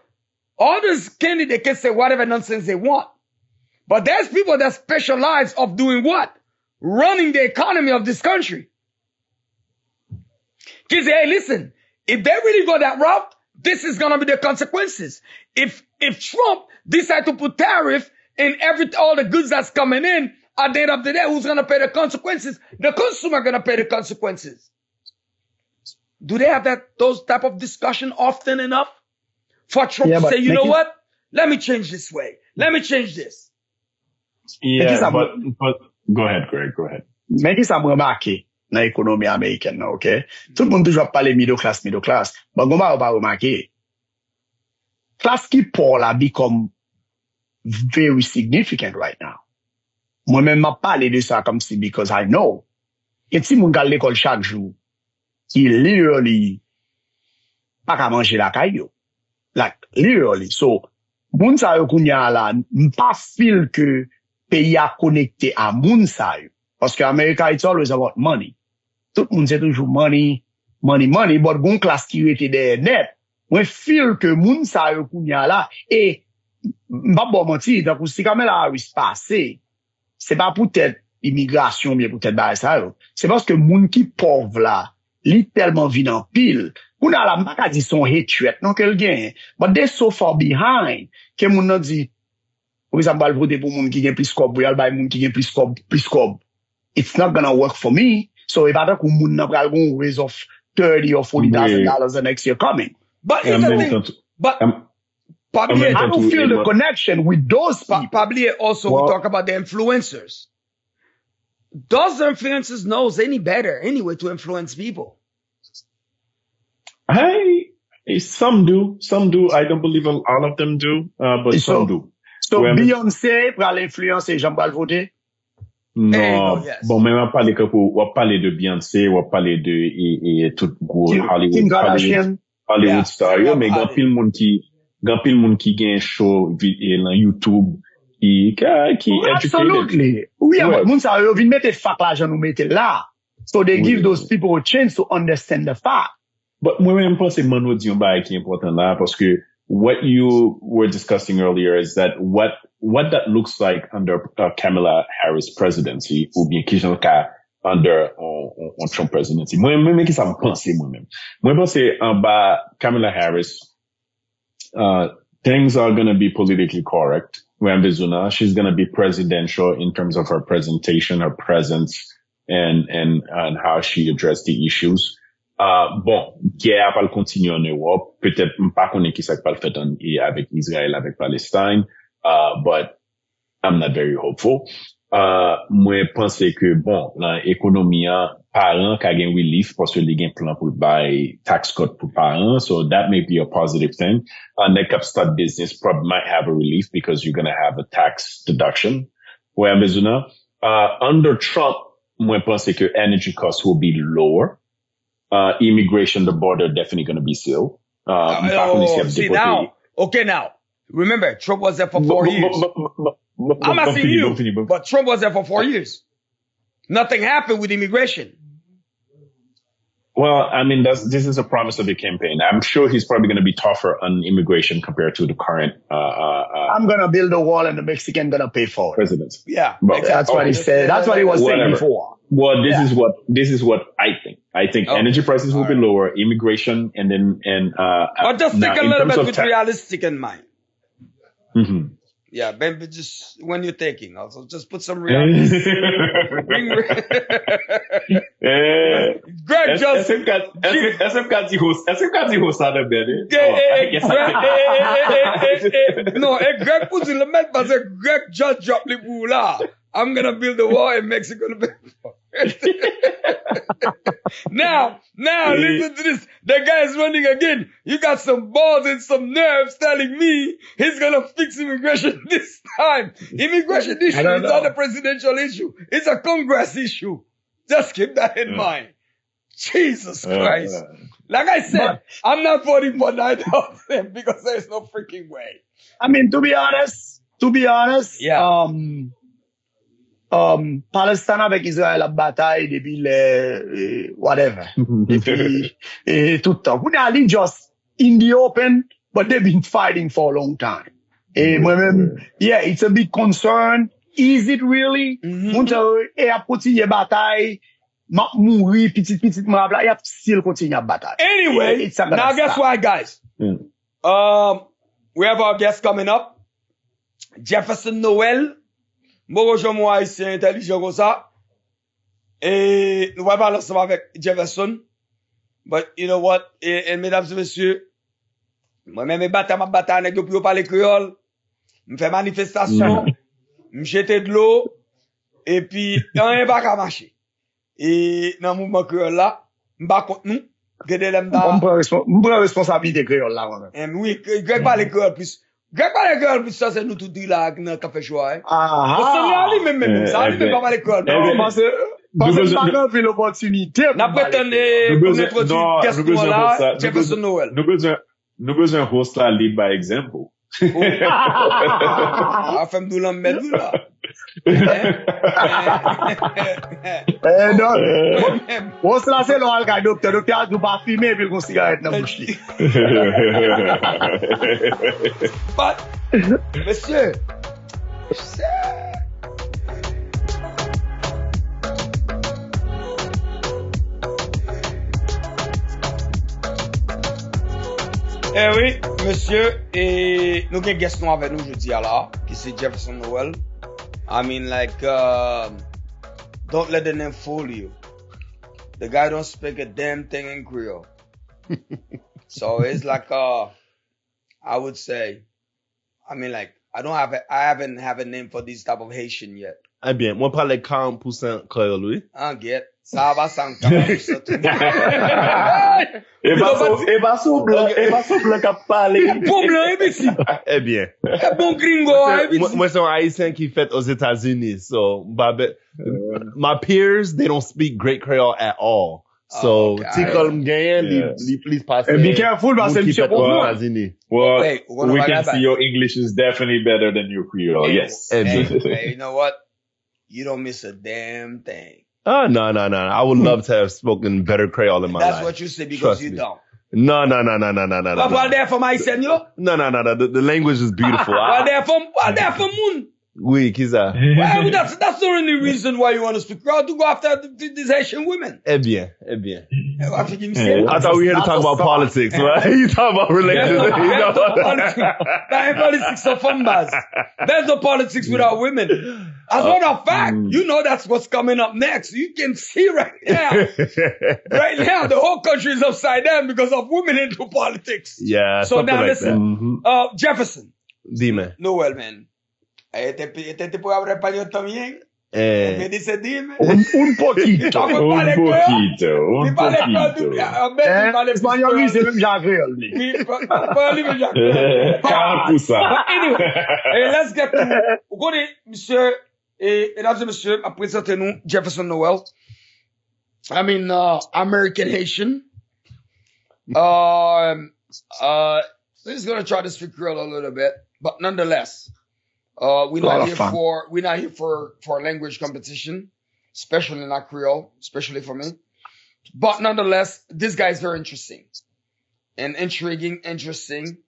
all these candidates can say whatever nonsense they want. But there's people that specialize of doing what? Running the economy of this country. They say, hey, listen, if they really go that route, this is gonna be the consequences. If Trump decide to put tariff in all the goods that's coming in, at the end of the day, who's gonna pay the consequences? The consumer gonna pay the consequences. Do they have those type of discussion often enough for Trump to say, you know what? Let me change this way. Let me change this. Yeah, but go ahead, Greg, go ahead. Mais qui ça me remarqué dans l'économie américaine, ok? Tout le monde toujours parle middle class. But on va remarquer. Class qui pour la become very significant right now. Moi-même, m'a parlé de ça comme si, because I know. Et si moun gale l'école chaque jour, il literally, pas qu'à manger la caillou. Like, literally. So, moun sa yo kounya la, m'pas feel que pays a connecté à moun sa yo. Parce que America, it's always about money. Tout moun c'est toujours money, but gon classe qui était der net. Moi feel que moun sa yo kounya la, et, m'pas bon menti, donc si Kamala Harris passé, c'est pas peut-être immigration, mais peut-être bah ça yo. C'est parce que moun qui pauvre là, li tellement vin en pile. Moun a la maka di son hatred, non qu'elle gagne. But they so far behind, que moun nan di, ou exemple, bal voter pour moun qui gen plus kob, ou yal bay moun qui gen plus kob. It's not gonna work for me. So if I don't moun nan pral gon raise of $30,000 or $40,000 the next year coming. But here's the thing. But probably I don't feel the connection with those people. Probably also we talk about the influencers. Does the influencers knows any better anyway to influence people? Some do. I don't believe all of them do, but some do. So Beyoncé pral influencer Jean-Paul voter? Non. Yes. Bon, mais on parler de Beyoncé, on parler de tout gros Hollywood star, mais gan pile moun qui gen show dans YouTube qui educated. Absolutely. Oui, moun sa yo vin mette fac l'argent nou mette là. So they give those people a chance to understand the fact. But moi-même pense Mano di yon bail qui est important là parce que what you were discussing earlier is that what that looks like under Kamala Harris presidency ou bien qui j'en ka under on Trump presidency. Moi-même qui ça me pense moi-même. Moi pense en bas Kamala Harris things are going to be politically correct. Wembezuna. She's going to be presidential in terms of her presentation, her presence, and how she addressed the issues. Bon, guerre va continuer en Europe. Peut-être, pas connaître qui ça va le faire avec Israël, avec Palestine. But I'm not very hopeful. Moi, pense que, bon, l'économie, parents, ka gen relief, parce que li gen plan pour buy tax cut pour parents. So that may be a positive thing. Next up start business probably might have a relief because you're going to have a tax deduction. Ouais, Bezuna. Under Trump, moi, pense que energy costs will be lower. Immigration, the border definitely going to be sealed. See now, okay now, remember, Trump was there for 4 years. I'm asking you, but Trump was there for 4 years. Nothing happened with immigration. Well, I mean, this is a promise of the campaign. I'm sure he's probably going to be tougher on immigration compared to the current. I'm going to build a wall and the Mexican going to pay for it. President. Yeah, well, exactly. That's what he said. That's what he was saying before. Well, this is what I think. I think energy prices will be lower, immigration, and then but just think a little bit with realistic in mind. Mm-hmm. Yeah, baby, just when you're thinking, also just put some realistic. Greg just. No, Greg puts in the met, but Greg just dropped the bula. I'm gonna build a wall in Mexico. Now, listen to this. The guy is running again. You got some balls and some nerves telling me he's gonna fix immigration this time. Immigration issue is not a presidential issue. It's a Congress issue. Just keep that in mind. Jesus Christ. Like I said, I'm not voting for neither of them because there's no freaking way. I mean, to be honest, yeah. Palestine avec Israël a bataille depuis whatever. Depuis tout le temps. Now they just in the open, but they've been fighting for a long time. Yeah, it's a big concern. Is it really? A continuer bataille, mourir petit mabla, y a still continue bataille. Anyway, now guess what, guys? We have our guest coming up, Jefferson Noel. Moi, je moi ici intelligent comme ça. Et nous allons parler ensemble avec Jefferson. But you know what? Et mesdames et messieurs, moi-même, je bataille avec eux pour parler créole. Je fais manifestation. Je jette de l'eau. Et puis, rien va pas marcher. Et dans le mouvement créole là, je ne suis pas contre nous. Je prends responsabilité créole là, moi-même. Oui, Greg parle créole plus. Greg parle créole plus, ça c'est nous tout dit là, dans le café choix. Parce que là, même, ça, lui, même pas parler créole. Parce que pas qu'on fait l'opportunité. N'a prétendu, pour notre petit question là, Jefferson Noel. Nous besoin host là, lead by example. Femme nous l'emmène nous là. Non. Bon, cela c'est l'on a docteur a dû pas fumer puis qu'on cigarette dans la bouche. Monsieur. Eh oui, monsieur, et nous avons un guest avec nous jeudi là, qui c'est Jefferson Noel. I mean, like, don't let the name fool you. The guy don't speak a damn thing in Creole. So it's like, I would say, I mean, like, I haven't have a name for this type of Haitian yet. Eh bien, moi parle 40% créole, oui. I get. Ça va sans 40% tout. Et va sous blanc qu'a parlé. Bon blanc, imbécile. Eh bien. Bon gringo, imbécile. Moi, c'est un Haïtien qui fait aux États-Unis. So, my peers, they don't speak great Creole at all. So, ti kolm genyen, li please pass. Be careful, parce que monsieur Well, we can see your English is definitely better than your Creole. Yes. Hey, you know what? You don't miss a damn thing. Oh, no. I would love to have spoken better Creole in my life. That's what you say because you don't. No. What there from Haitian, yo? No. The language is beautiful. What there from moon? Oui, qui ça? Well, that's the only reason why you want to speak Creole, to go after these Haitian women. Eh bien. I thought we were here to talk about politics, right? You talk about religion. That politics of Fumbas. There's no politics without women. As a matter of fact, you know that's what's coming up next. You can see right now. Right now, the whole country is upside down because of women into politics. Yeah. So now like listen, Jefferson. Dime. Noel, man. Este tipo habla español también. Me dice, dime. Un poquito. Un poquito. Espagnol, lui, c'est même Jacques-Réol. Anyway, let's get to, monsieur, mesdames et messieurs, à présenter nous Jefferson Noel. I mean, American Haitian. He's gonna try to speak Creole a little bit, but nonetheless, we're not here for a language competition, especially not Creole, especially for me. But nonetheless, this guy is very interesting and intriguing, interesting.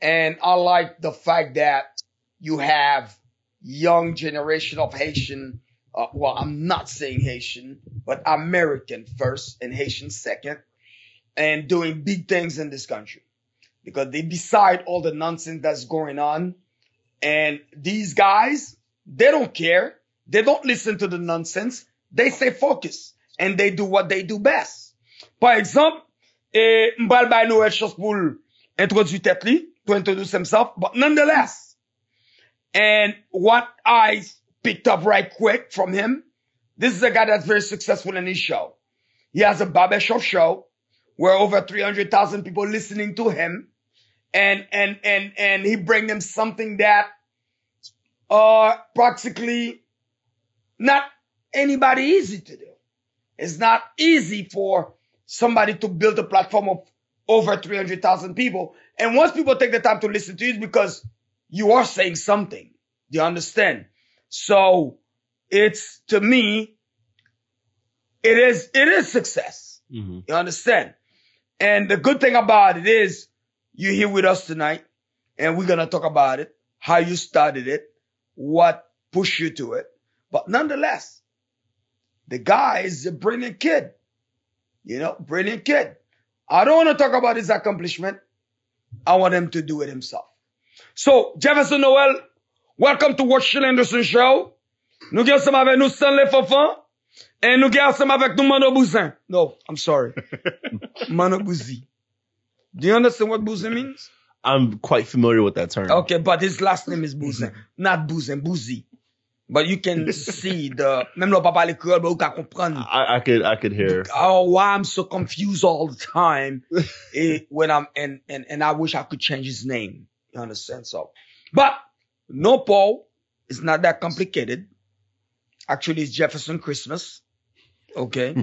And I like the fact that you have young generation of Haitian. Well, I'm not saying Haitian, but American first and Haitian second, and doing big things in this country because they decide all the nonsense that's going on. And these guys, they don't care. They don't listen to the nonsense. They stay focused and they do what they do best. Par exemple, m'bral bay Noël chance pour introduire tête li, to introduce himself, but nonetheless. And what I picked up right quick from him, this is a guy that's very successful in his show. He has a barbershop show where over 300,000 people listening to him. And he bring them something that practically not anybody easy to do. It's not easy for somebody to build a platform of over 300,000 people. And once people take the time to listen to you, it's because you are saying something. Do you understand? So it's, to me, it is success. Mm-hmm. You understand? And the good thing about it is, you're here with us tonight, and we're going to talk about it, how you started it, what pushed you to it. But nonetheless, the guy is a brilliant kid. You know, brilliant kid. I don't want to talk about his accomplishment. I want him to do it himself. So, Jefferson Noel, welcome to Rotschill Anderson Show. Nous sommes ensemble avec nous Stanley Fofan, et nous sommes ensemble avec nous Mano Bouzin. No, I'm sorry. Mano Bouzi. Do you understand what Bouzin means? I'm quite familiar with that term. Okay, but his last name is Bouzin. Not Bouzin, Bouzi. But you can see même le papa parle créole, but you can comprendre. I could hear. Oh, why I'm so confused all the time. When I'm, and I wish I could change his name. You understand? So, but no, Paul, it's not that complicated. Actually, it's Jefferson Christmas. Okay.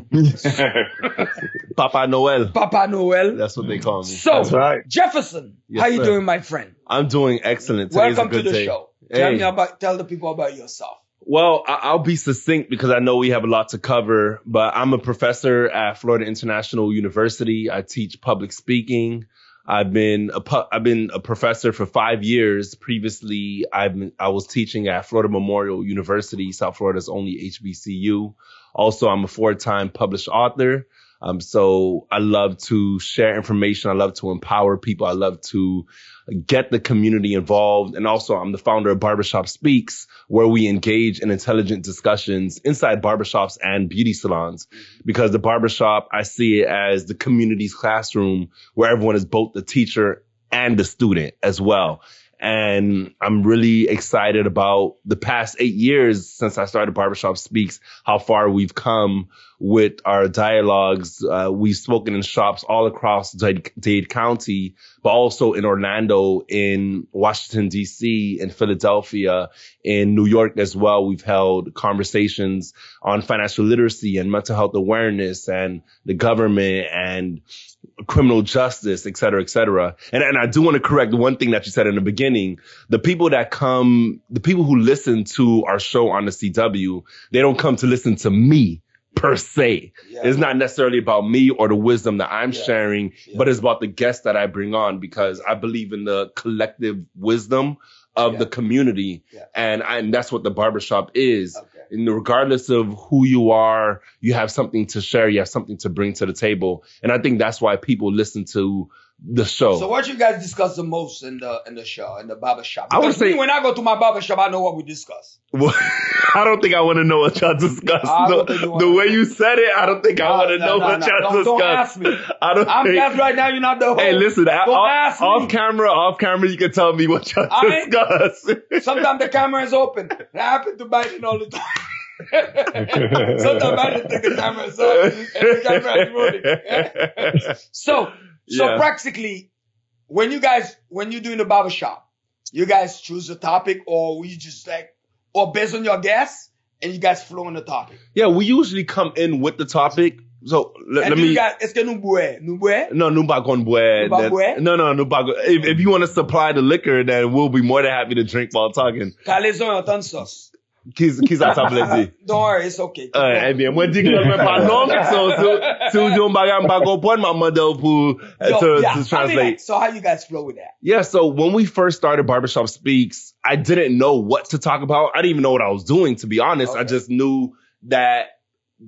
Papa Noel. Papa Noel. That's what they call me. So, that's right. Jefferson, yes, how you doing, my friend? I'm doing excellent. Welcome to the show. Hey. Tell the people about yourself. Well, I'll be succinct because I know we have a lot to cover, but I'm a professor at Florida International University. I teach public speaking. I've been a professor for 5 years. Previously, I was teaching at Florida Memorial University, South Florida's only HBCU. Also, I'm a 4-time published author. So I love to share information. I love to empower people. I love to get the community involved. And also, I'm the founder of Barbershop Speaks, where we engage in intelligent discussions inside barbershops and beauty salons. Because the barbershop, I see it as the community's classroom where everyone is both the teacher and the student as well. And I'm really excited about the past 8 years since I started Barbershop Speaks, how far we've come with our dialogues. We've spoken in shops all across Dade County, but also in Orlando, in Washington, D.C., in Philadelphia, in New York as well. We've held conversations on financial literacy and mental health awareness and the government and criminal justice, et cetera, et cetera. And I do want to correct the one thing that you said in the beginning. The people who listen to our show on the CW, they don't come to listen to me per se. Yeah. It's not necessarily about me or the wisdom that I'm sharing, but it's about the guests that I bring on, because I believe in the collective wisdom of the community. Yeah. And that's what the barbershop is. Okay. And regardless of who you are, you have something to share. You have something to bring to the table. And I think that's why people listen to the show. So what you guys discuss the most in the show, in the barbershop? I would Because say- me, when I go to my barbershop, I know what we discuss. Well, I don't think I want to know what y'all discussed. I don't think you wanna The way know. you said it, I don't think I want to know what y'all discussed. Don't ask me. I'm think- glad right now you're not the host. Hey, listen, ask me. off camera, you can tell me what y'all discussed. Sometimes the camera is open. I happen to bite it all the time. Sometimes I just think the camera is off and the camera is rolling. So Yeah. practically, when you're doing the barbershop, you guys choose a topic, or you just or based on your guests, and you guys flow on the topic. Yeah, we usually come in with the topic. So let And me. you guys, est-ce que nous boire? No, nous pas qu'on boit. Nous pas boire? No, nous pas. If you want to supply the liquor, then we'll be more than happy to drink while talking. Calaison et entendre sauce. Qui ça dit? Don't worry, it's okay. Eh bien, moi dis que je pas long, so si vous dites on bagay m'pa comprendre, m'a demandé pour to translate. So how you guys flow with that? Yeah, so when we first started Barbershop Speaks, I didn't know what to talk about. I didn't even know what I was doing, to be honest. Okay. I just knew that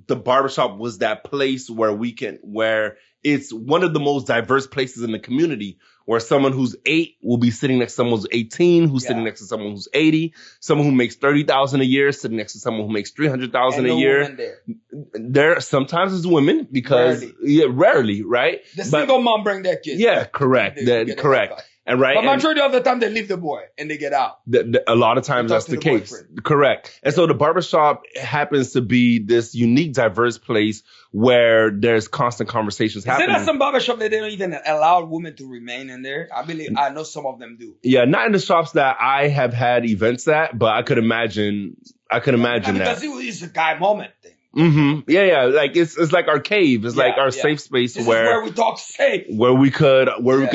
the barbershop was that place where it's one of the most diverse places in the community, where someone who's 8 will be sitting next to someone who's 18, who's sitting next to someone who's 80, someone who makes $30,000 a year sitting next to someone who makes $300,000 a year. There sometimes it's women because rarely, right? The single mom bring their kids. Yeah, correct. Correct. And right. But majority of the time they leave the boy and they get out. A lot of times that's the case. Boyfriend. Correct. And so the barbershop happens to be this unique, diverse place where there's constant conversations happening. Is there some barbershop that they don't even allow women to remain in there? I know some of them do. Yeah, not in the shops that I have had events at, but I could imagine that. Because it's a guy moment thing. Mm-hmm. Yeah. Like it's like our cave. It's like our safe space this where is where we talk safe. Where we could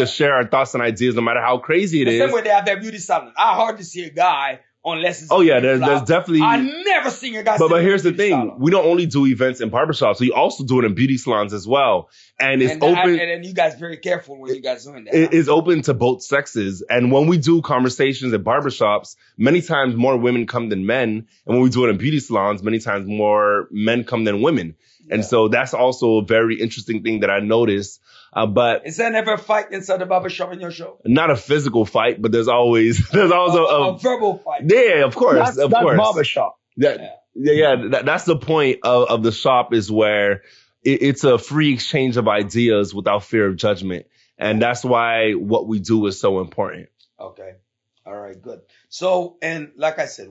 share our thoughts and ideas, no matter how crazy it is. The same way they have their beauty salon. I hardly see a guy unless it's there's definitely. I never seen a guy. But here's the thing: we don't only do events in barbershops; we also do it in beauty salons as well. And it's open. And you guys very careful when you guys doing that. It is open to both sexes. And when we do conversations at barbershops, many times more women come than men. And when we do it in beauty salons, many times more men come than women. Yeah. And so that's also a very interesting thing that I noticed. But is there never a fight inside the barbershop in your show? Not a physical fight, but there's always a verbal fight. Yeah, of course. That's barbershop. That's the point of the shop, is where it's a free exchange of ideas without fear of judgment. And that's why what we do is so important. Okay. All right, good. So, and like I said,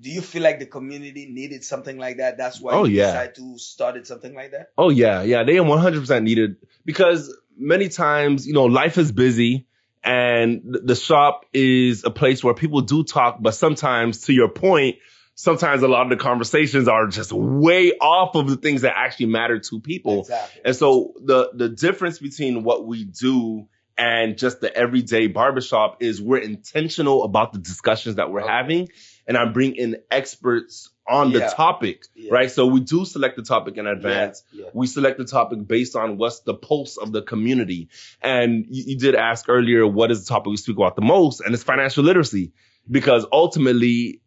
do you feel like the community needed something like that? That's why you decided to start something like that? Oh, yeah. Yeah, they are 100% needed, because many times, life is busy and the shop is a place where people do talk. But sometimes, to your point, sometimes a lot of the conversations are just way off of the things that actually matter to people. Exactly. And so the difference between what we do and just the everyday barbershop is we're intentional about the discussions that we're having. And I bring in experts on the topic, right? So we do select the topic in advance. Yeah. We select the topic based on what's the pulse of the community. And you did ask earlier, what is the topic we speak about the most? And it's financial literacy, because ultimately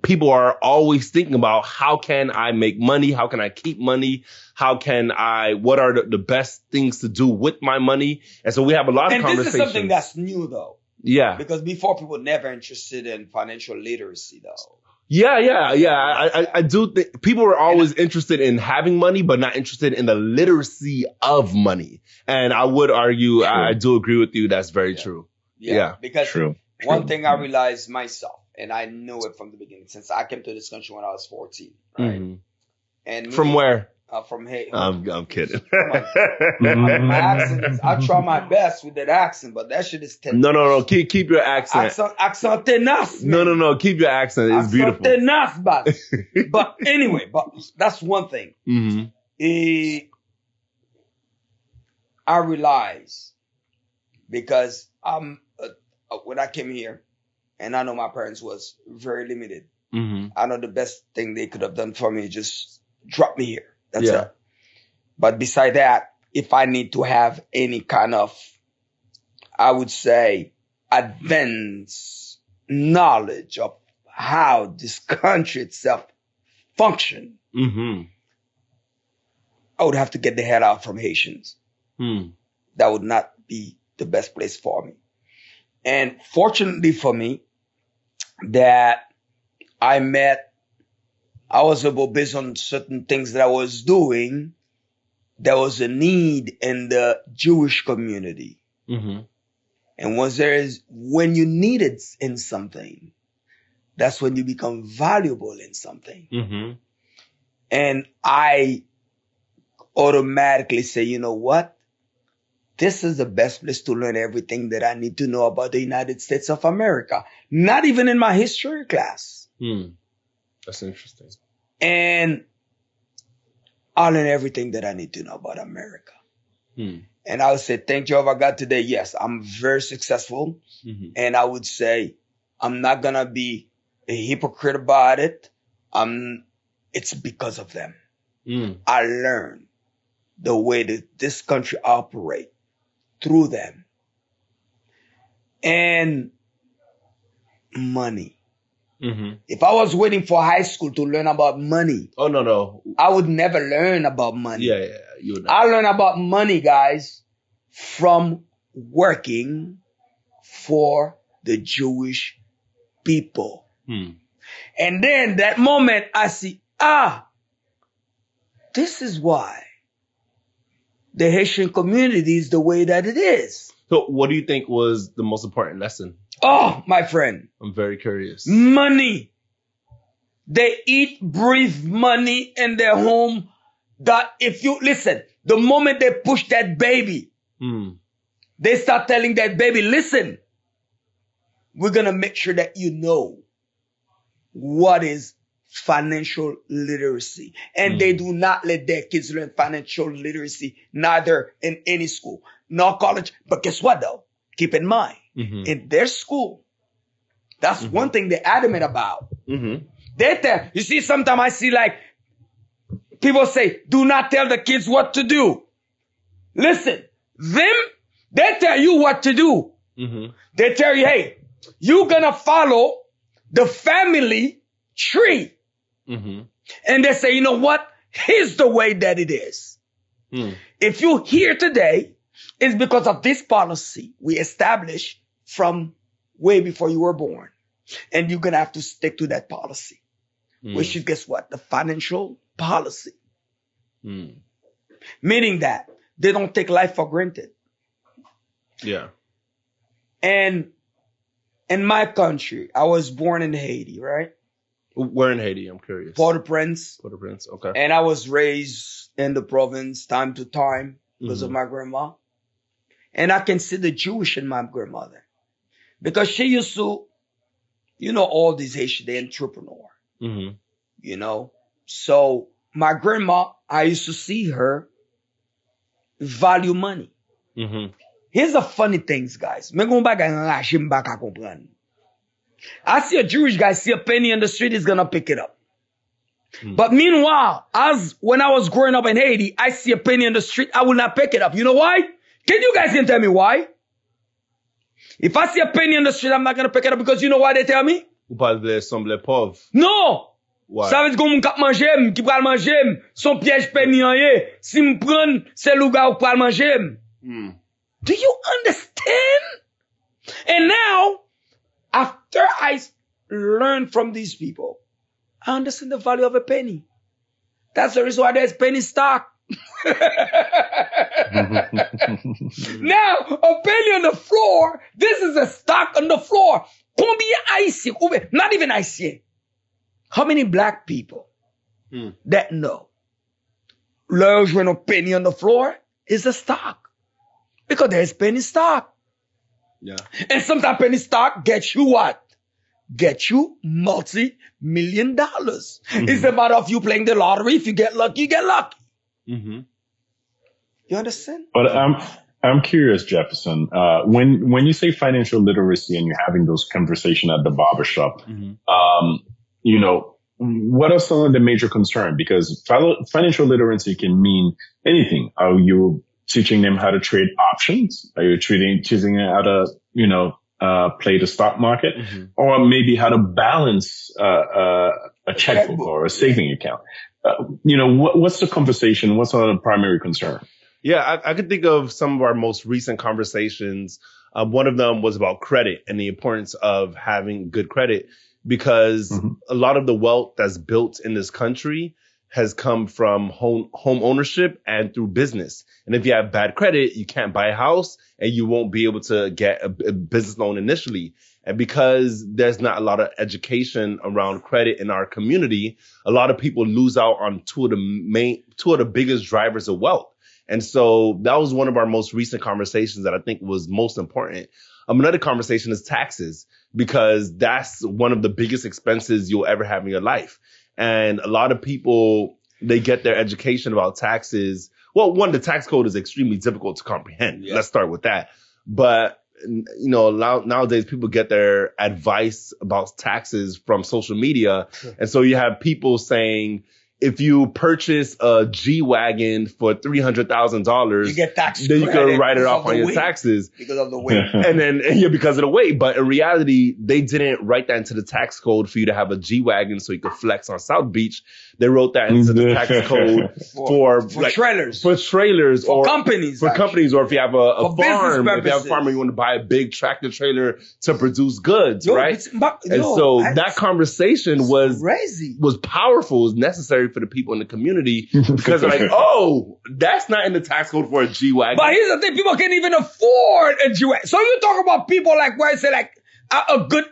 people are always thinking about, how can I make money? How can I keep money? What are the best things to do with my money? And so we have a lot of conversations. And this is something that's new though. Yeah. Because before, people never interested in financial literacy though. Yeah. I do think people were always interested in having money, but not interested in the literacy of money. And I would argue, I do agree with you. That's very true. Yeah. Because one thing I realized myself, and I knew it from the beginning, since I came to this country when I was 14, right? Mm-hmm. And from where? From Haiti. I'm kidding. My accent is, I try my best with that accent, but that shit is terrible. No. Keep your accent. Accent tenace. No. Keep your accent. It's beautiful. Tenace, but anyway, that's one thing. Mm-hmm. I realized, because when I came here, and I know my parents was very limited. Mm-hmm. I know the best thing they could have done for me, just drop me here. That's it. But beside that, if I need to have any kind of, I would say, advanced knowledge of how this country itself functions, I would have to get the head out from Haitians. That would not be the best place for me. And fortunately for me, that I was able, based on certain things that I was doing, there was a need in the Jewish community. And when you need it in something, that's when you become valuable in something. And I automatically say, you know what? This is the best place to learn everything that I need to know about the United States of America. Not even in my history class. That's interesting. And I'll learn everything that I need to know about America. And I would say, thank Jehovah God today. Yes, I'm very successful. And I would say, I'm not going to be a hypocrite about it. It's because of them. I learned the way that this country operates through them. And money. If I was waiting for high school to learn about money, I would never learn about money. You would I learned about money, guys, from working for the Jewish people. And then that moment I see, this is why the Haitian community is the way that it is. So what do you think was the most important lesson? Oh, my friend. I'm very curious. Money. They eat, breathe money in their home. That if you listen, the moment they push that baby, they start telling that baby, listen, we're going to make sure that you know what is financial literacy. And they do not let their kids learn financial literacy, neither in any school, nor college. But guess what, though? Keep in mind, in their school, that's one thing they're adamant about. They tell, you see, sometimes I see like people say, do not tell the kids what to do. Listen, they tell you what to do. They tell you, hey, you're going to follow the family tree. And they say, you know what? Here's the way that it is. If you're here today, it's because of this policy we established from way before you were born. And you're going to have to stick to that policy, which is, guess what? The financial policy. Meaning that they don't take life for granted. And in my country, I was born in Haiti, right? Where in Haiti? I'm curious. Port-au-Prince. Port-au-Prince, okay. And I was raised in the province time to time because of my grandma. And I can see the Jewish in my grandmother. Because she used to, you know, all these Haitian, the entrepreneur. You know? So my grandma, I used to see her value money. Here's the funny things, guys. I see a Jewish guy see a penny in the street, he's gonna pick it up. But meanwhile, when I was growing up in Haiti, I see a penny in the street, I will not pick it up. You know why? You guys can tell me why? If I see a penny in the street, I'm not gonna pick it up because you know why they tell me? Ou parle de semble pauvre. No! Why? Ça veut dire qu'on kap manger, qui pral manger, son piège penny en ye. Si m'prenne, c'est lugar ou pral manger. Do you understand? And now, after I learned from these people, I understand the value of a penny. That's the reason why there's penny stock. Now, a penny on the floor, this is a stock on the floor. Combien Haïtien, not even Haïtien. How many black people that know? Learn when a penny on the floor is a stock. Because there's penny stock. And sometimes penny stock gets you what? Get you multi-million dollars. It's a matter of you playing the lottery. If you get lucky, you get lucky. You understand? But I'm curious, Jefferson. When you say financial literacy and you're having those conversations at the barbershop, you know, what are some of the major concerns? Because financial literacy can mean anything. Are you teaching them how to trade options? Are you teaching them how to, you know, play the stock market, or maybe how to balance a checkbook or a saving account. What's the conversation? What's our primary concern? Yeah, I could think of some of our most recent conversations. One of them was about credit and the importance of having good credit, because a lot of the wealth that's built in this country has come from home ownership and through business. And if you have bad credit, you can't buy a house and you won't be able to get a business loan initially. And because there's not a lot of education around credit in our community, a lot of people lose out on two of the biggest drivers of wealth. And so that was one of our most recent conversations that I think was most important. Another conversation is taxes, because that's one of the biggest expenses you'll ever have in your life. And a lot of people, they get their education about taxes. Well, one, the tax code is extremely difficult to comprehend. Yeah. Let's start with that. But, nowadays people get their advice about taxes from social media. Sure. And so you have people saying, if you purchase a G-Wagon for $300,000, you get tax then you can write it off on your taxes. Because of the weight. Because of the weight. But in reality, they didn't write that into the tax code for you to have a G-Wagon so you could flex on South Beach. They wrote that into the tax code for trailers. For trailers. For companies. For companies, or if you have a farm. If you have a farm and you want to buy a big tractor trailer to produce goods, right? That conversation was crazy. Was powerful, was necessary for the people in the community, because they're like, oh, that's not in the tax code for a G-Wagon. But here's the thing, people can't even afford a G-Wagon. So you talk about people like where I say like a good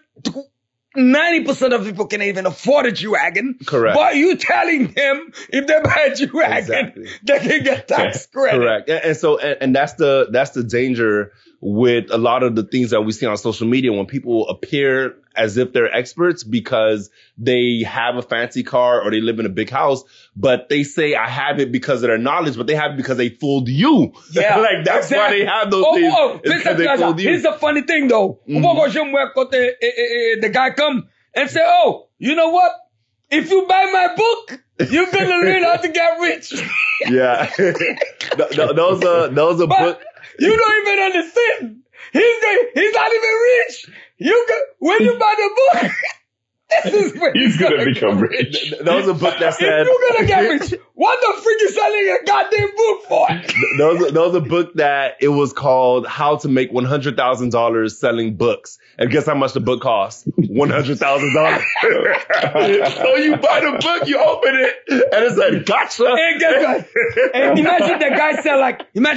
90% of people can't even afford a G-Wagon. Correct. But you telling them if they buy a G-Wagon, they can get tax credit. Correct. And so that's the danger with a lot of the things that we see on social media, when people appear as if they're experts because they have a fancy car or they live in a big house, but they say I have it because of their knowledge, but they have it because they fooled you. Yeah, like that's why they have those things. They fooled you. Here's the funny thing though. The guy come and say, oh, you know what? If you buy my book, you're gonna learn how to get rich. Yeah. Those are book. You don't even understand. He's not even rich. When you buy the book, this is when he's gonna become rich. That was a book that said, if you're gonna get rich, what the freak you selling a goddamn book for? That was a book that it was called How to Make $100,000 Selling Books. And guess how much the book cost? $100,000. So you buy the book, you open it, and it's like, gotcha. And guess what? And imagine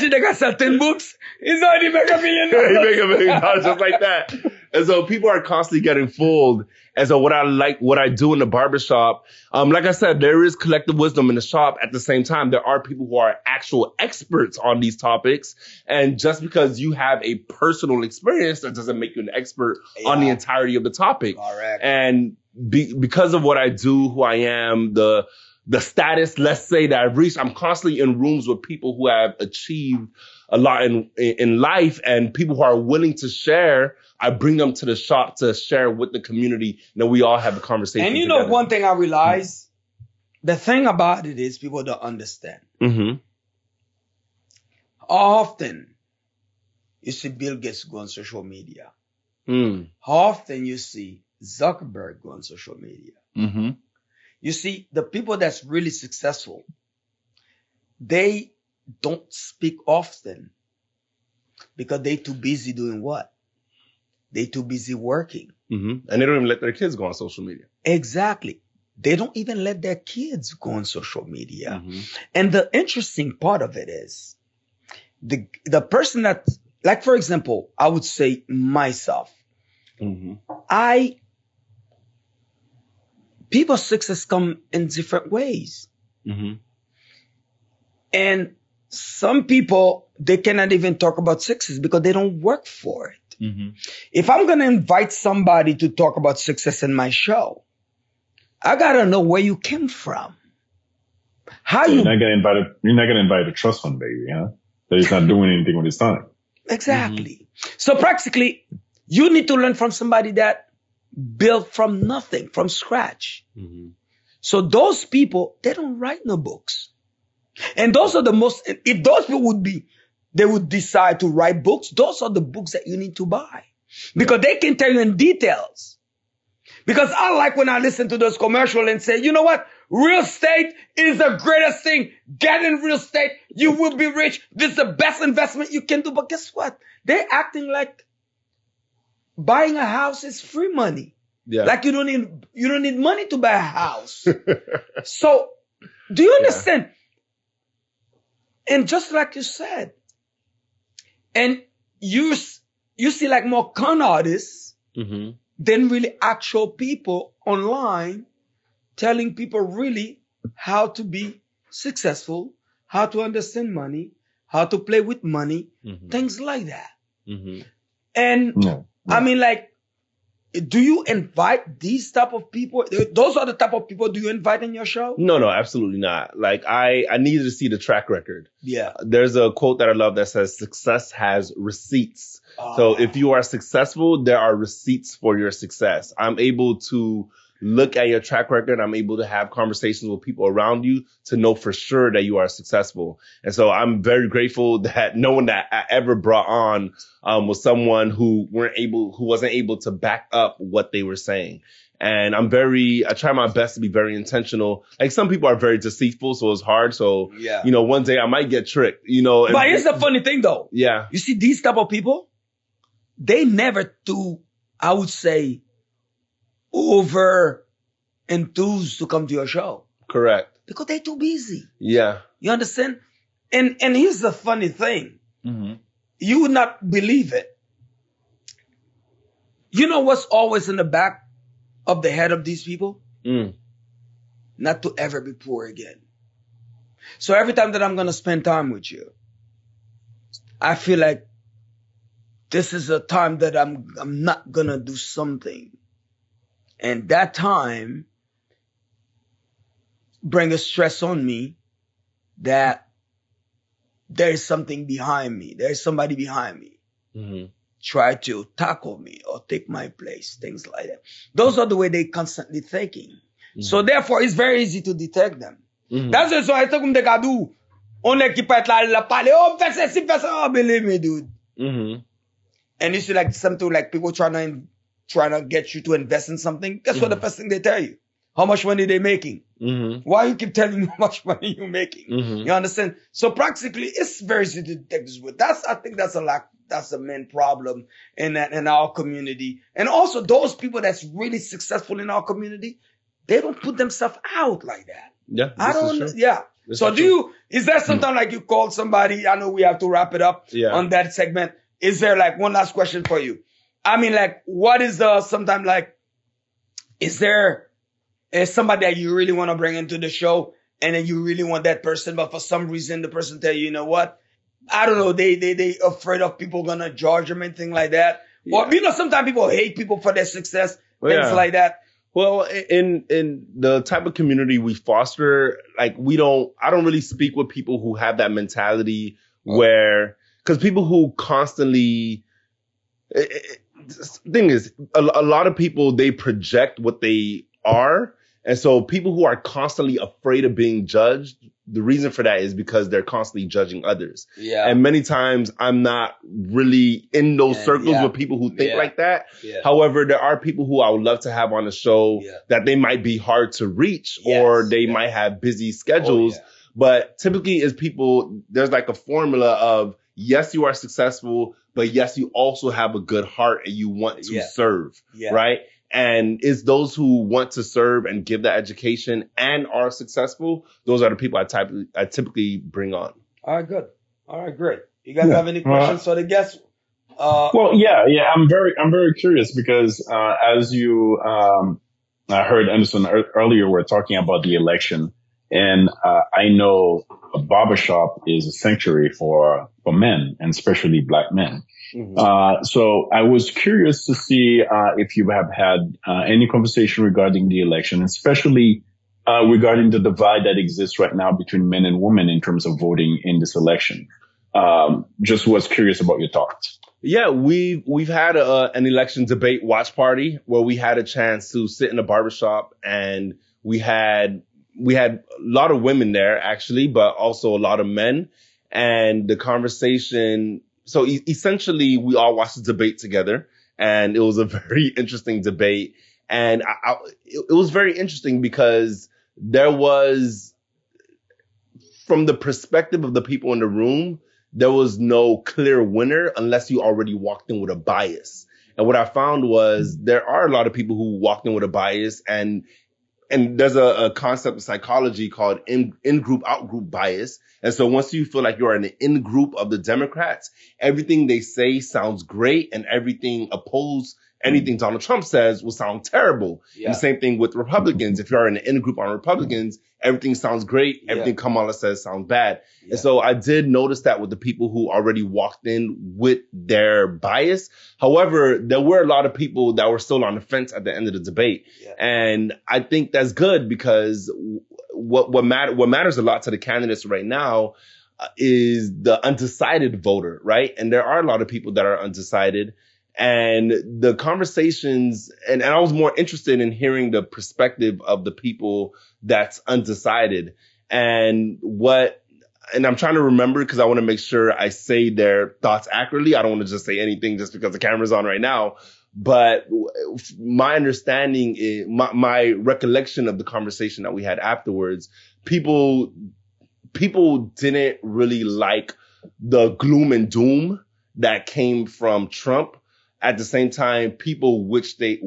the guy sell 10 books. He's already make $1 million. He make $1 million just like that. And so people are constantly getting fooled. And so what I do in the barbershop, like I said, there is collective wisdom in the shop. At the same time, there are people who are actual experts on these topics. And just because you have a personal experience, that doesn't make you an expert on the entirety of the topic. Correct. And because of what I do, who I am, the status, let's say, that I've reached, I'm constantly in rooms with people who have achieved a lot in life, and people who are willing to share. I bring them to the shop to share with the community, and then we all have a conversation. And you know, one thing I realize, the thing about it is people don't understand. Mm-hmm. Often you see Bill Gates go on social media. Mm. Often you see Zuckerberg go on social media. Mm-hmm. You see, the people that's really successful, they don't speak often because they too busy doing what? They too busy working. Mm-hmm. And they don't even let their kids go on social media. Exactly. They don't even let their kids go on social media. Mm-hmm. And the interesting part of it is the person that, like, for example, I would say myself, mm-hmm. People's success come in different ways. Mm-hmm. And some people, they cannot even talk about success because they don't work for it. Mm-hmm. If I'm going to invite somebody to talk about success in my show, I got to know where you came from. You're not going to invite a trust fund baby, huh? That he's not doing anything with his time. Exactly. Mm-hmm. So practically, you need to learn from somebody that built from nothing, from scratch. Mm-hmm. So those people, they don't write no books. And those are the most, if those people they would decide to write books, those are the books that you need to buy. because they can tell you in details. Because I like when I listen to those commercials and say, you know what? Real estate is the greatest thing. Get in real estate. You will be rich. This is the best investment you can do. But guess what? They're acting like buying a house is free money. Yeah. Like you don't need money to buy a house. So do you understand? And just like you said, and you see like more con artists than really actual people online telling people really how to be successful, how to understand money, how to play with money, things like that. And I mean, like, do you invite these type of people? Those are the type of people do you invite in your show? No, absolutely not. Like I needed to see the track record. Yeah. There's a quote that I love that says success has receipts. So if you are successful, there are receipts for your success. I'm able to look at your track record. I'm able to have conversations with people around you to know for sure that you are successful. And so I'm very grateful that no one that I ever brought on was someone who wasn't able to back up what they were saying. And I try my best to be very intentional. Like some people are very deceitful, so it's hard. So, one day I might get tricked, But here's the funny thing though. Yeah. You see these type of people, they never do, I would say, over enthused to come to your show. Correct. Because they're too busy. Yeah. You understand? And here's the funny thing. You would not believe it. You know what's always in the back of the head of these people? Not to ever be poor again. So every time that I'm going to spend time with you, I feel like this is a time that I'm not going to do something. And that time bring a stress on me that there is something behind me. There is somebody behind me. Try to tackle me or take my place, things like that. Those are the way they constantly thinking. So therefore, it's very easy to detect them. That's just why I talk de kadou. On est qui peut être là, parler, oh, fais ça, oh, believe me, dude. And you see like something like people trying to get you to invest in something. Guess what the first thing they tell you? How much money they making? Why you keep telling me how much money you making? You understand? So practically, it's very easy to detect this with. I think that's the main problem in our community. And also those people that's really successful in our community, they don't put themselves out like that. Yeah. I don't, yeah. So is there something like you called somebody? I know we have to wrap it up on that segment. Is there like one last question for you? I mean, like, what is sometimes like, is there somebody that you really want to bring into the show and then you really want that person, but for some reason the person tell you know what? I don't know, they afraid of people gonna judge them and things like that. Or, sometimes people hate people for their success, things like that. Well, in the type of community we foster, like I don't really speak with people who have that mentality because people who constantly, thing is, a lot of people, they project what they are. And so people who are constantly afraid of being judged, the reason for that is because they're constantly judging others. Yeah. And many times I'm not really in those circles with people who think like that. Yeah. However, there are people who I would love to have on the show that they might be hard to reach or they might have busy schedules. But typically is people, there's like a formula of, yes, you are successful, but yes, you also have a good heart and you want to serve, right? And it's those who want to serve and give that education and are successful. Those are the people I typically bring on. All right, good. All right, great. You guys have any questions for the guests? Well, yeah. I'm very curious because as you I heard Anderson earlier, we're talking about the election, and I know a barbershop is a sanctuary for men, and especially black men. So I was curious to see if you have had any conversation regarding the election, especially regarding the divide that exists right now between men and women in terms of voting in this election. Just was curious about your thoughts. Yeah, we've had an election debate watch party where we had a chance to sit in a barbershop, and we had a lot of women there actually, but also a lot of men. And the conversation, so essentially we all watched the debate together, And it was a very interesting debate. And it was very interesting because there was, from the perspective of the people in the room, there was no clear winner unless you already walked in with a bias. And what I found was there are a lot of people who walked in with a bias, and there's a concept of psychology called in-group, out-group bias. And so once you feel like you're in the in-group of the Democrats, everything they say sounds great, and everything anything Donald Trump says will sound terrible. Yeah. And the same thing with Republicans. If you're in the in-group on Republicans, everything sounds great. Everything Kamala says sounds bad. Yeah. And so I did notice that with the people who already walked in with their bias. However, there were a lot of people that were still on the fence at the end of the debate. Yeah. And I think that's good because what matters a lot to the candidates right now is the undecided voter, right? And there are a lot of people that are undecided. And the conversations, and I was more interested in hearing the perspective of the people that's undecided. And I'm trying to remember because I want to make sure I say their thoughts accurately. I don't want to just say anything just because the camera's on right now. But my understanding is, my recollection of the conversation that we had afterwards, people didn't really like the gloom and doom that came from Trump. At the same time, people wish they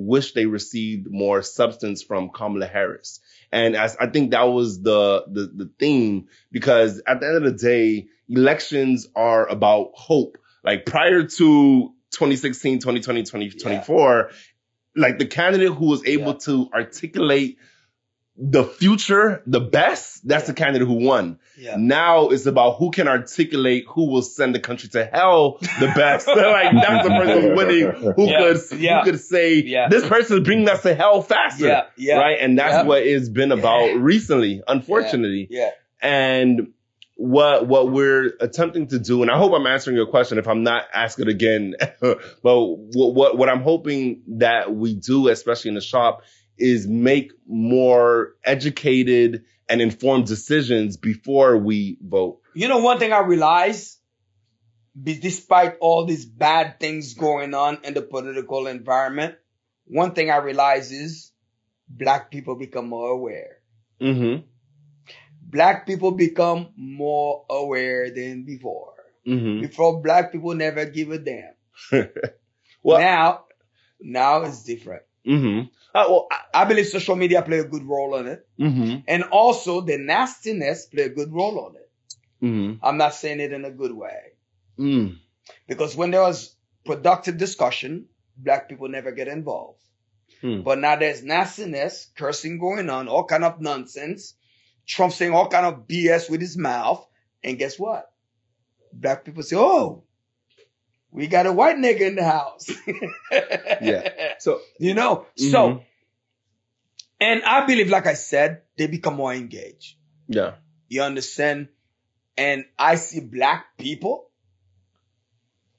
received more substance from Kamala Harris. And I think that was the theme, because at the end of the day, elections are about hope. Like prior to 2016, 2020, 2024, like the candidate who was able to articulate the future the best, that's the candidate who won. Yeah. Now it's about who can articulate who will send the country to hell the best. Like that's the person who's winning, who could say this person is bringing us to hell faster. Right? And that's what it's been about recently, unfortunately. And what we're attempting to do, and I hope I'm answering your question. If I'm not, ask it again. But what I'm hoping that we do, especially in the shop, is make more educated and informed decisions before we vote. You know, one thing I realized, despite all these bad things going on in the political environment, one thing I realized is Black people become more aware. Mm-hmm. Black people become more aware than before. Mm-hmm. Before, Black people never give a damn. Well, now it's different. Mm-hmm. I believe social media play a good role on it. Mm-hmm. And also the nastiness play a good role on it. Mm-hmm. I'm not saying it in a good way. Mm. Because when there was productive discussion, Black people never get involved. Mm. But now there's nastiness, cursing going on, all kind of nonsense, Trump saying all kind of BS with his mouth. And guess what? Black people say, oh, we got a white nigga in the house. So, you know, mm-hmm. And I believe, like I said, they become more engaged. Yeah. You understand? And I see Black people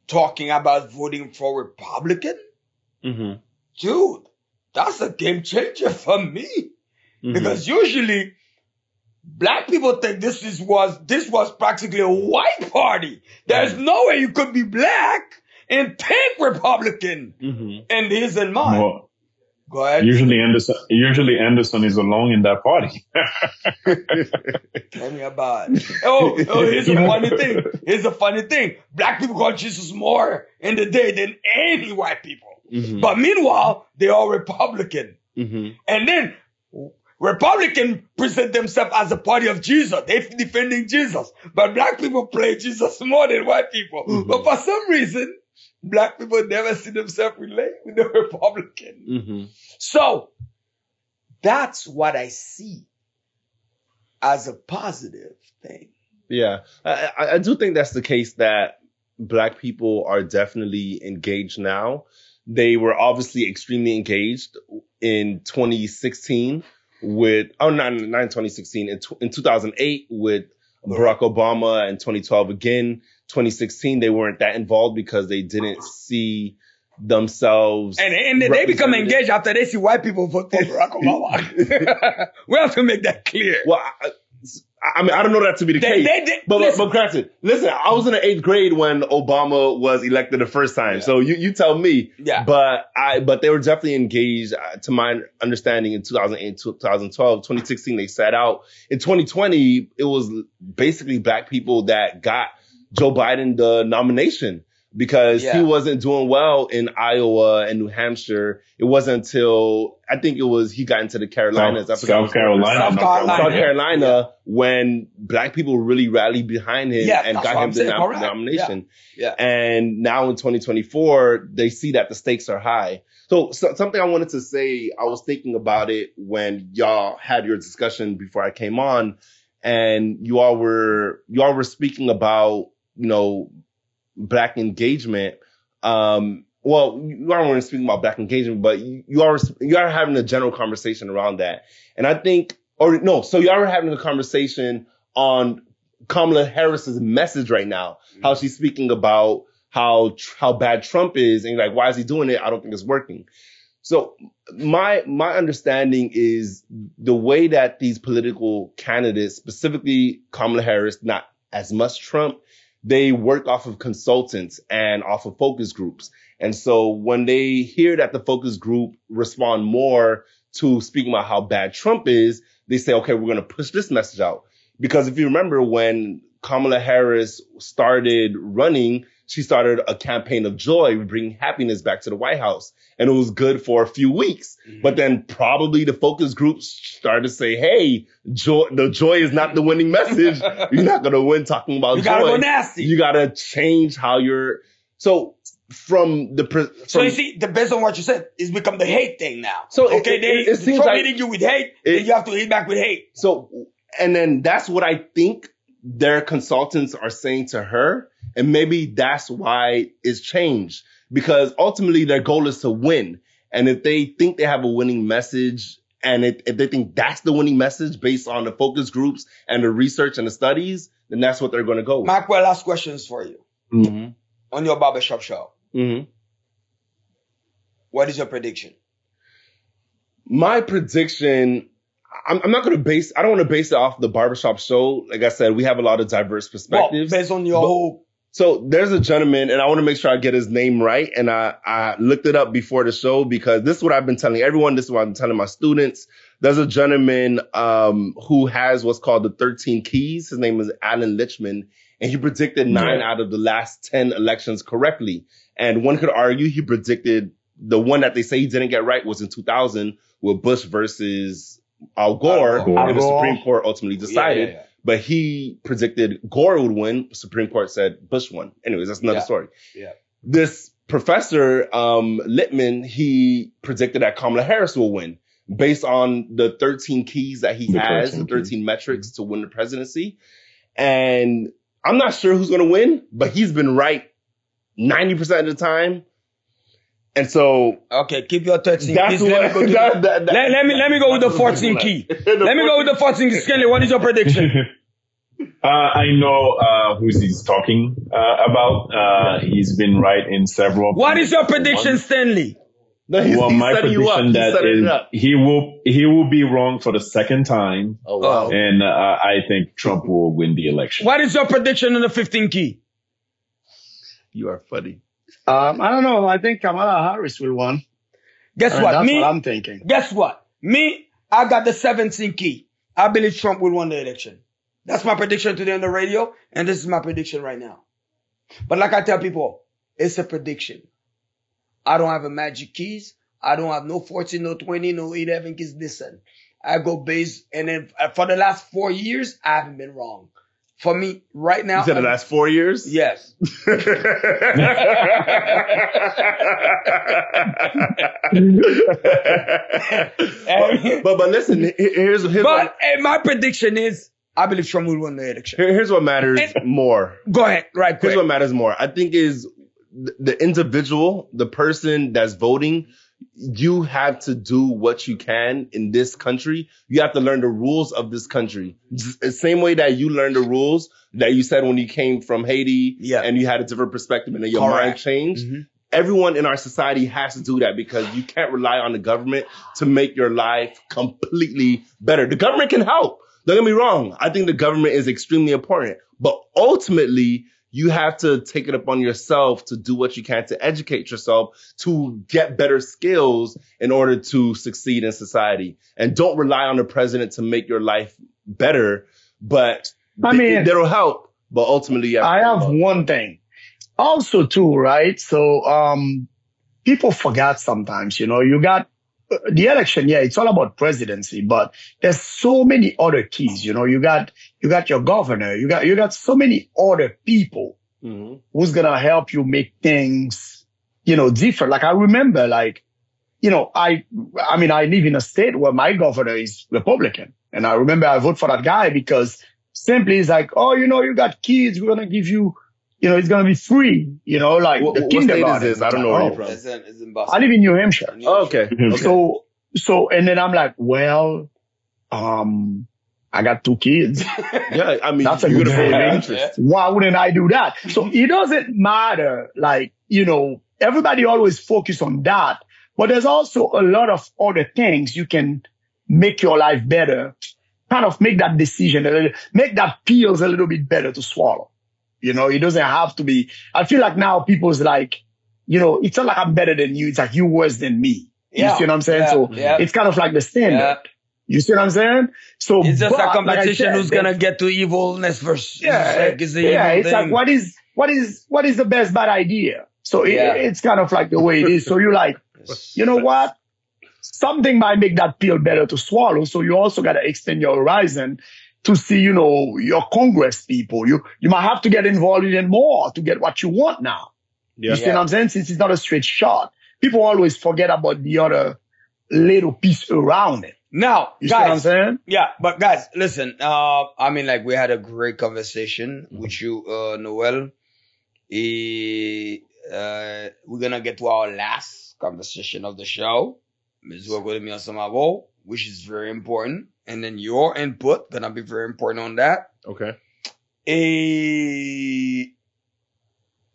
talking about voting for Republican. Mm-hmm. Dude, that's a game changer for me. Mm-hmm. Because usually Black people think this was practically a white party. There's no way you could be Black and think Republican in his and mine. Well, go ahead. Usually Anderson is alone in that party. Tell me about it. Oh, here's a funny thing. Here's a funny thing. Black people call Jesus more in the day than any white people. Mm-hmm. But meanwhile, they're all Republican. Mm-hmm. And then Republicans present themselves as a party of Jesus. They're defending Jesus. But Black people play Jesus more than white people. Mm-hmm. But for some reason, Black people never see themselves relate with the Republican. Mm-hmm. So that's what I see as a positive thing. Yeah, I do think that's the case, that Black people are definitely engaged now. They were obviously extremely engaged in 2016 with, not in 2016, in 2008 with Barack Obama, and 2012 again. 2016, they weren't that involved because they didn't see themselves. And they become engaged after they see white people vote for Barack Obama. We have to make that clear. Well, I mean, I don't know that to be the case. But granted, listen, I was in the 8th grade when Obama was elected the first time. Yeah. So you tell me. Yeah. But they were definitely engaged, to my understanding, in 2008, 2012, 2016, they sat out. In 2020, it was basically black people that got Joe Biden the nomination because he wasn't doing well in Iowa and New Hampshire. It wasn't until I think he got into the Carolinas. South Carolina when black people really rallied behind him and got him the nomination. Yeah. And now in 2024, they see that the stakes are high. So something I wanted to say, I was thinking about it when y'all had your discussion before I came on, and you all were speaking about, black engagement. Well, you aren't speaking about black engagement, but you are having a general conversation around that. And I think, so you are having a conversation on Kamala Harris's message right now, how she's speaking about how bad Trump is, and like, why is he doing it? I don't think it's working. So my understanding is the way that these political candidates, specifically Kamala Harris, not as much Trump, they work off of consultants and off of focus groups. And so when they hear that the focus group respond more to speaking about how bad Trump is, they say, okay, we're going to push this message out. Because if you remember when Kamala Harris started running, she started a campaign of joy, bringing happiness back to the White House. And it was good for a few weeks. Mm-hmm. But then probably the focus groups started to say, hey, the joy is not the winning message. You're not going to win talking about joy. You got to go nasty. You got to change how you're... So you see, based on what you said, it's become the hate thing now. So it seems like hitting you with hate, then you have to hit back with hate. So, and then that's what I think their consultants are saying to her. And maybe that's why it's changed, because ultimately their goal is to win. And if they think they have a winning message, and if they think that's the winning message based on the focus groups and the research and the studies, then that's what they're going to go with. Markwell, last questions for you. Mm-hmm. On your barbershop show. Mm-hmm. What is your prediction? My prediction, I'm not going to I don't want to base it off the barbershop show. Like I said, we have a lot of diverse perspectives. Well, based on your whole... So there's a gentleman, and I want to make sure I get his name right. And I looked it up before the show because this is what I've been telling everyone. This is what I've been telling my students. There's a gentleman who has what's called the 13 keys. His name is Alan Lichman, and he predicted 9 out of the last 10 elections correctly. And one could argue he predicted the one that they say he didn't get right was in 2000 with Bush versus Al Gore. And the Supreme Court ultimately decided. Yeah. But he predicted Gore would win. The Supreme Court said Bush won. Anyways, that's another story. Yeah. This professor, Littman, he predicted that Kamala Harris will win based on the 13 keys that he has, the 13 metrics to win the presidency. And I'm not sure who's going to win, but he's been right 90% of the time. And so, okay, keep your 13 keys. Let me go with the 14 key. Let me go with the 14 key. Skelly, what is your prediction? I know who he's talking about. He's been right in several. What is your prediction, Stanley? No, my prediction that is he will be wrong for the second time. Oh wow! And I think Trump will win the election. What is your prediction on the 15 key? You are funny. I don't know. I think Kamala Harris will win. Guess what? That's what I'm thinking. Guess what? I got the 17 key. I believe Trump will win the election. That's my prediction today on the radio, and this is my prediction right now. But like I tell people, it's a prediction. I don't have a magic keys. I don't have no 14, no 20, no 11 keys. Listen, I go based, and then for the last 4 years, I haven't been wrong. For me, right now. You said the last 4 years? Yes. But listen, here's my prediction is I believe Trump will win the election. Here's what matters more. Go ahead, right quick. Here's what matters more. I think is the individual, the person that's voting. You have to do what you can in this country. You have to learn the rules of this country. The same way that you learned the rules that you said when you came from Haiti and you had a different perspective and then your mind changed. Mm-hmm. Everyone in our society has to do that because you can't rely on the government to make your life completely better. The government can help. Don't get me wrong. I think the government is extremely important, but ultimately you have to take it upon yourself to do what you can to educate yourself, to get better skills in order to succeed in society. And don't rely on the president to make your life better, but that'll help. But ultimately, I have one thing also too, right? So, people forget sometimes, you got the election. Yeah, it's all about presidency, but there's so many other keys. You got your governor. You got so many other people who's gonna help you make things, different. Like I remember, I live in a state where my governor is Republican, and I remember I voted for that guy because simply it's like, oh, you got kids, we're gonna give you. It's going to be free, the kindergarten. What state is this? I don't know where you're from. It's in Boston. I live in New Hampshire. Oh, okay. So, and then I'm like, well, I got 2 kids. Yeah, I mean, that's a good thing. Why wouldn't I do that? So it doesn't matter, everybody always focus on that, but there's also a lot of other things you can make your life better, kind of make that decision, make that pills a little bit better to swallow. It doesn't have to be. I feel like now people's like, it's not like I'm better than you. It's like you worse than me. You see what I'm saying? So it's kind of like the standard. Yeah. You see what I'm saying? So it's just a competition who's gonna get to evilness first. It's like what is the best bad idea? So it's kind of like the way it is. So you're like, you know what? Something might make that pill better to swallow. So you also gotta extend your horizon to see, your Congress people. You might have to get involved in more to get what you want now. You see what I'm saying? Since it's not a straight shot. People always forget about the other little piece around it. Now, you see what I'm saying? Yeah, but guys, listen, we had a great conversation with you, Noel. We're gonna get to our last conversation of the show. Which is very important. And then your input gonna be very important on that. Okay.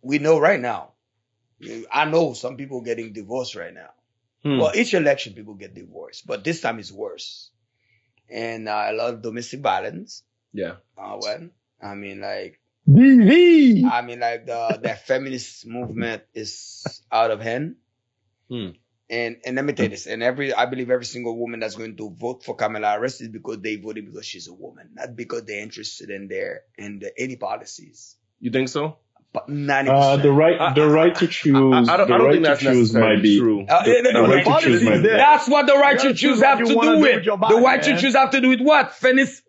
We know right now. I know some people getting divorced right now. Well, each election people get divorced, but this time it's worse. And a lot of domestic violence. Yeah. The feminist movement is out of hand. And let me tell you this, I believe every single woman that's going to vote for Kamala Harris is because they voted because she's a woman, not because they're interested in any policies. You think so? But 90%. The right to choose. I don't think that's necessarily true. That's what the right to choose have to do with. The right to choose have to do with what? Feminism.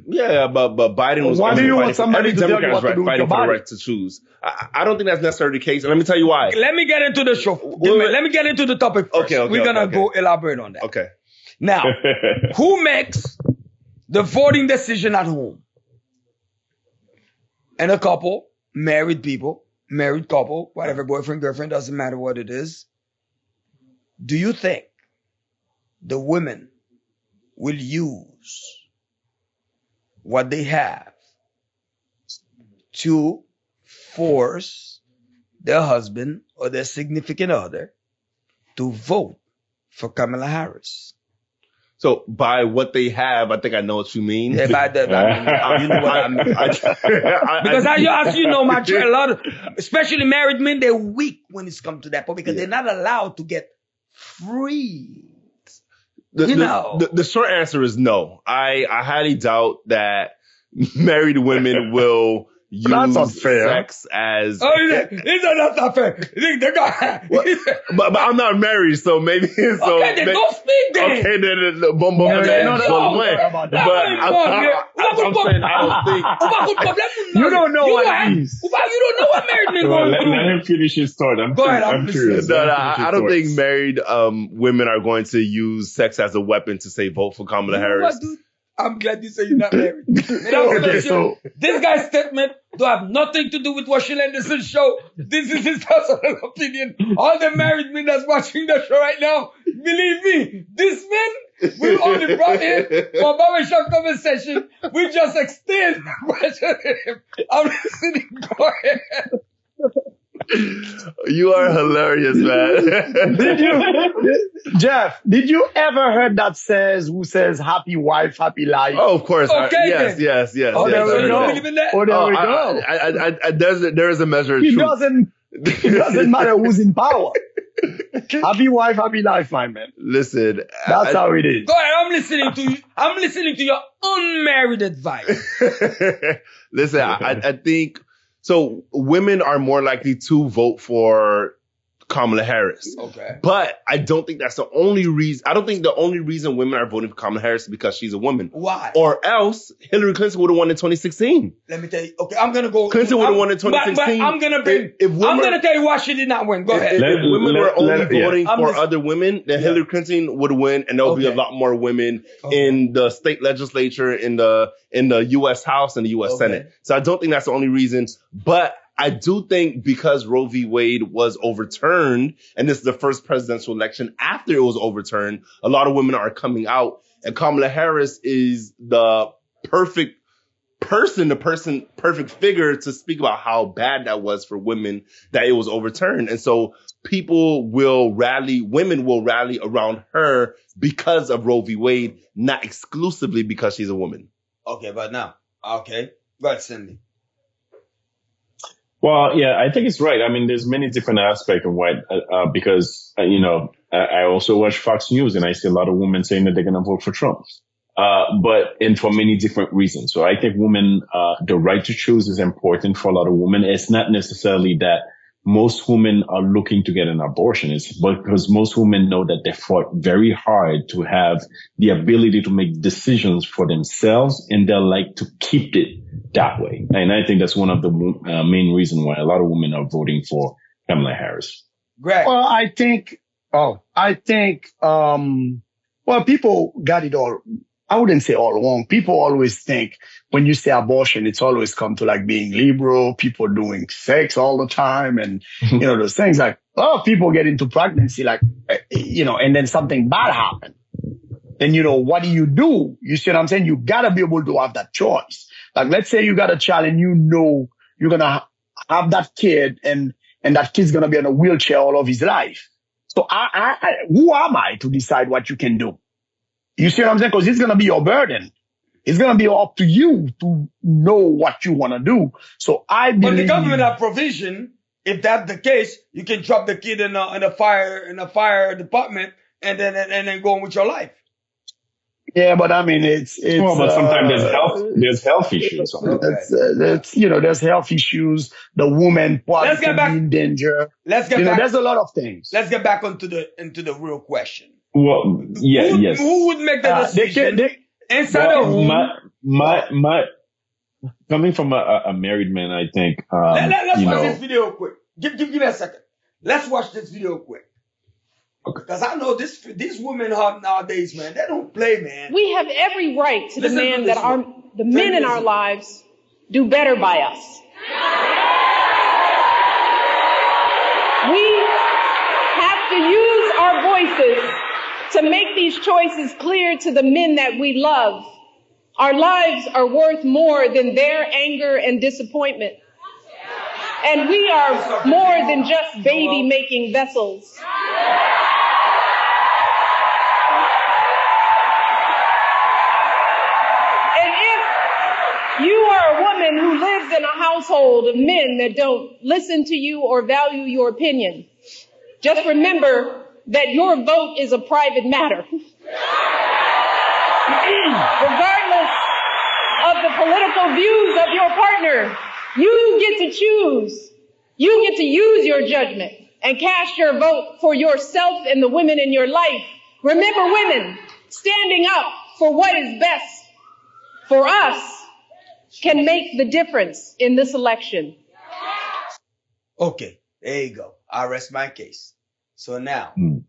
Yeah, but Biden was. Why do you want somebody to tell you what to do with your body? Fighting for the right to choose. I don't think that's necessarily the case, and let me tell you why. Let me get into the show. Let me get into the topic first. We're gonna go elaborate on that. Okay. Now, who makes the voting decision at home? And a couple, married couple, whatever, boyfriend, girlfriend, doesn't matter what it is. Do you think the women will use what they have to force their husband or their significant other to vote for Kamala Harris? So by what they have, I think I know what you mean. Yeah, by that, you know what I mean. Because as you know, a lot of, especially married men, they're weak when it's come to that point because they're not allowed to get free. The short answer is no. I highly doubt that married women will use sex as. Oh, that's not fair. But I'm not married, so maybe. Okay, then go speak then. Okay, then boom. But I'm saying I don't think. You don't know what it means. You don't know what married men going through. Let him finish his thought. I'm curious. I don't think married women are going to use sex as a weapon to say vote for Kamala Harris. What, dude? I'm glad you say you're not married. This guy's statement don't have nothing to do with Rotschill Anderson Show. This is his personal opinion. All the married men that's watching the show right now, believe me, this man we only brought in for a barbershop conversation. We just extend the question to him. I'm listening. Go ahead. You are hilarious, man. Jeff, did you ever heard that who says happy wife, happy life? Oh, of course. Okay, yes. Oh, there we go. Believe in that? Oh, there we go. There is a measure of It truth. doesn't matter who's in power. Happy wife, happy life, my man. Listen. That's how it is. Go ahead. I'm listening to you. I'm listening to your unmarried advice. Listen, I think, so women are more likely to vote for Kamala Harris. Okay. But I don't think that's the only reason. I don't think the only reason women are voting for Kamala Harris is because she's a woman. Why? Or else Hillary Clinton would have won in 2016. Let me tell you. Okay, I'm gonna go. Clinton would have won in 2016. But I'm gonna bring. I'm gonna tell you why she did not win. Go ahead. If women were only voting for I'm other women, then Hillary Clinton would win, and there'll be a lot more women in the state legislature, in the U.S. House and the U.S. Senate. So I don't think that's the only reason. But I do think because Roe v. Wade was overturned, and this is the first presidential election after it was overturned, a lot of women are coming out, and Kamala Harris is the perfect perfect figure to speak about how bad that was for women that it was overturned. And so women will rally around her because of Roe v. Wade, not exclusively because she's a woman. Okay, but now, go ahead, Cindy. Well, yeah, I think it's right. I mean, there's many different aspects of why, because, I also watch Fox News and I see a lot of women saying that they're going to vote for Trump. And for many different reasons. So I think the right to choose is important for a lot of women. It's not necessarily that most women are looking to get an abortion. It's because most women know that they fought very hard to have the ability to make decisions for themselves, and they like to keep it that way. And I think that's one of the main reasons why a lot of women are voting for Kamala Harris. Greg. Well, people got it all. I wouldn't say all wrong. People always think when you say abortion, it's always come to like being liberal, people doing sex all the time. And, those things like, people get into pregnancy, like, and then something bad happens. Then, what do? You see what I'm saying? You gotta be able to have that choice. Like, let's say you got a child and you're going to have that kid and that kid's going to be in a wheelchair all of his life. So who am I to decide what you can do? You see what I'm saying? Because it's going to be your burden. It's going to be up to you to know what you want to do. So I believe. But the government have provision. If that's the case, you can drop the kid in a fire department and then go on with your life. Yeah, but I mean, it's well, but sometimes there's health issues. There's health issues. The woman probably can be in danger. Let's get back. There's a lot of things. Let's get back into the real question. Well, yes. Who would make the decision inside the home? My coming from a married man, I think. Let's watch this video quick. Give me a second. Let's watch this video quick. Okay. Because I know these women nowadays, man, they don't play, man. We have every right to demand that the men in our lives do better by us. We have to use our voices to make these choices clear to the men that we love. Our lives are worth more than their anger and disappointment. And we are more than just baby-making vessels. And if you are a woman who lives in a household of men that don't listen to you or value your opinion, just remember that your vote is a private matter. Regardless of the political views of your partner, you get to choose. You get to use your judgment and cast your vote for yourself and the women in your life. Remember, women, standing up for what is best for us can make the difference in this election. Okay, there you go. I rest my case. So now, I'm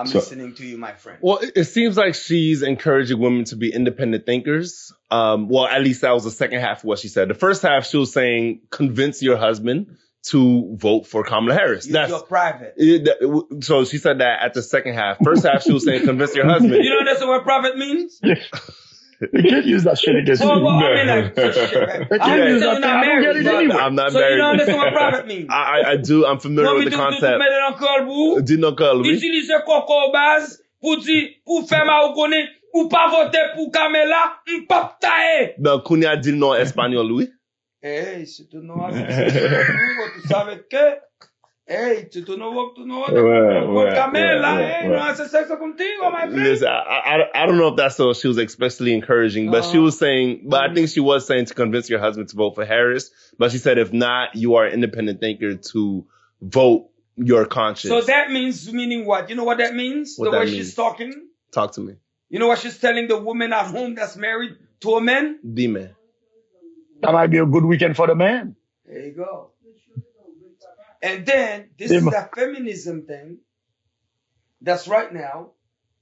listening to you, my friend. Well, it seems like she's encouraging women to be independent thinkers. Well, at least that was the second half of what she said. The first half, she was saying, convince your husband to vote for Kamala Harris. You're private. So she said that at the second half. First half, she was saying, convince your husband. You know that's what private means? You can't use that shit against me. Well, I mean, like, so shit, man. You I can't use understand that you're not thing. I don't get married, it but- anyway. I'm not So married. you don't understand what private means? I do. I'm familiar with the concept. Mettre dans col bou, Dis non call, oui. utiliser coco base pour dire, pour faire ma reconnais, ou pas voter pour Kamela, m'pap tae. Non, Kounia dit non espagnol, oui. Hey, c'est tout nom avec tu savais que, hey, c'est tout nom, Ouais, Kamela, ouais, hey, ouais. non, c'est ça contigo, my friend. Listen, I don't know if that's what she was especially encouraging, but she was saying, but I think she was saying to convince your husband to vote for Harris. But she said, if not, you are an independent thinker to vote your conscience. So that meaning what? You know what that means? What The that way means. she's talking? Talk to me. You know what she's telling the woman at home that's married to a man? Dime. That might be a good weekend for the man. There you go. And then this is that feminism thing that's right now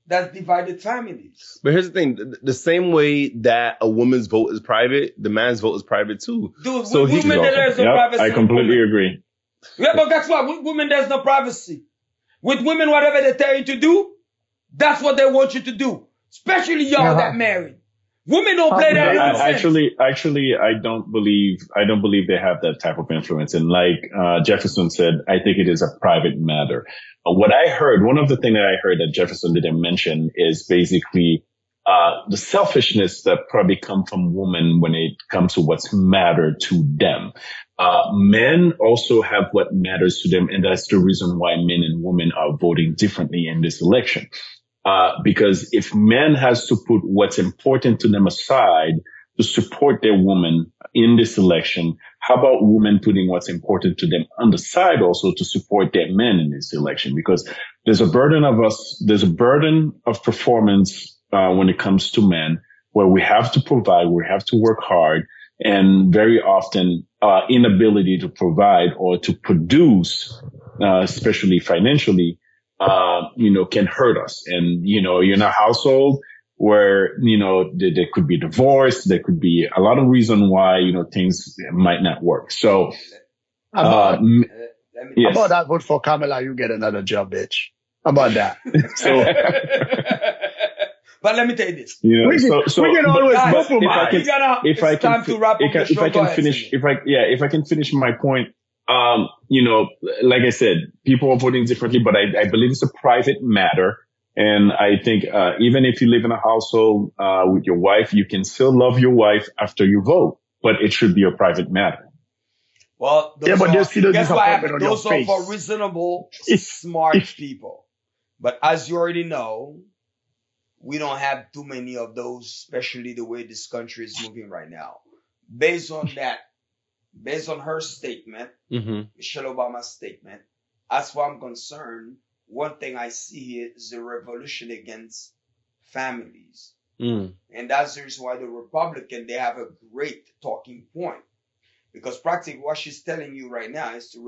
that's divided families. But here's the thing: the same way that a woman's vote is private, the man's vote is private too. Dude, So with he women, can- there's no Yep, privacy. I with completely women. agree. Yeah, but guess what? With women, there's no privacy. With women, whatever they tell you to do, that's what they want you to do. Especially y'all that married. Women don't play that nonsense. Actually, I don't believe they have that type of influence. And like Jefferson said, I think it is a private matter. What I heard, one of the things that I heard that Jefferson didn't mention is basically the selfishness that probably come from women when it comes to what's mattered to them. Men also have what matters to them, and that's the reason why men and women are voting differently in this election. Because if men has to put what's important to them aside to support their woman in this election, how about women putting what's important to them on the side also to support their men in this election? Because there's a burden of performance when it comes to men, where we have to provide, we have to work hard, and very often inability to provide or to produce, especially financially, can hurt us. And, you're in a household where, there could be divorce. There could be a lot of reason why, things might not work. So, How yes. about that vote for Kamala? You get another job, bitch. How about that? So, But let me tell you this. we can always guys, go for mine. It's time to wrap up the show. Go ahead, Cindy. if I can finish my point, like I said, people are voting differently, but I believe it's a private matter. And I think, even if you live in a household, with your wife, you can still love your wife after you vote, but it should be a private matter. Well, Yeah, but there's still a guess what disappointment happened? on your Those are face. for reasonable, smart people. But as you already know, we don't have too many of those, especially the way this country is moving right now. Based on her statement, Michelle Obama's statement, as far as I'm concerned, one thing I see here is a revolution against families. And that's the reason why the Republican, they have a great talking point. Because practically what she's telling you right now is to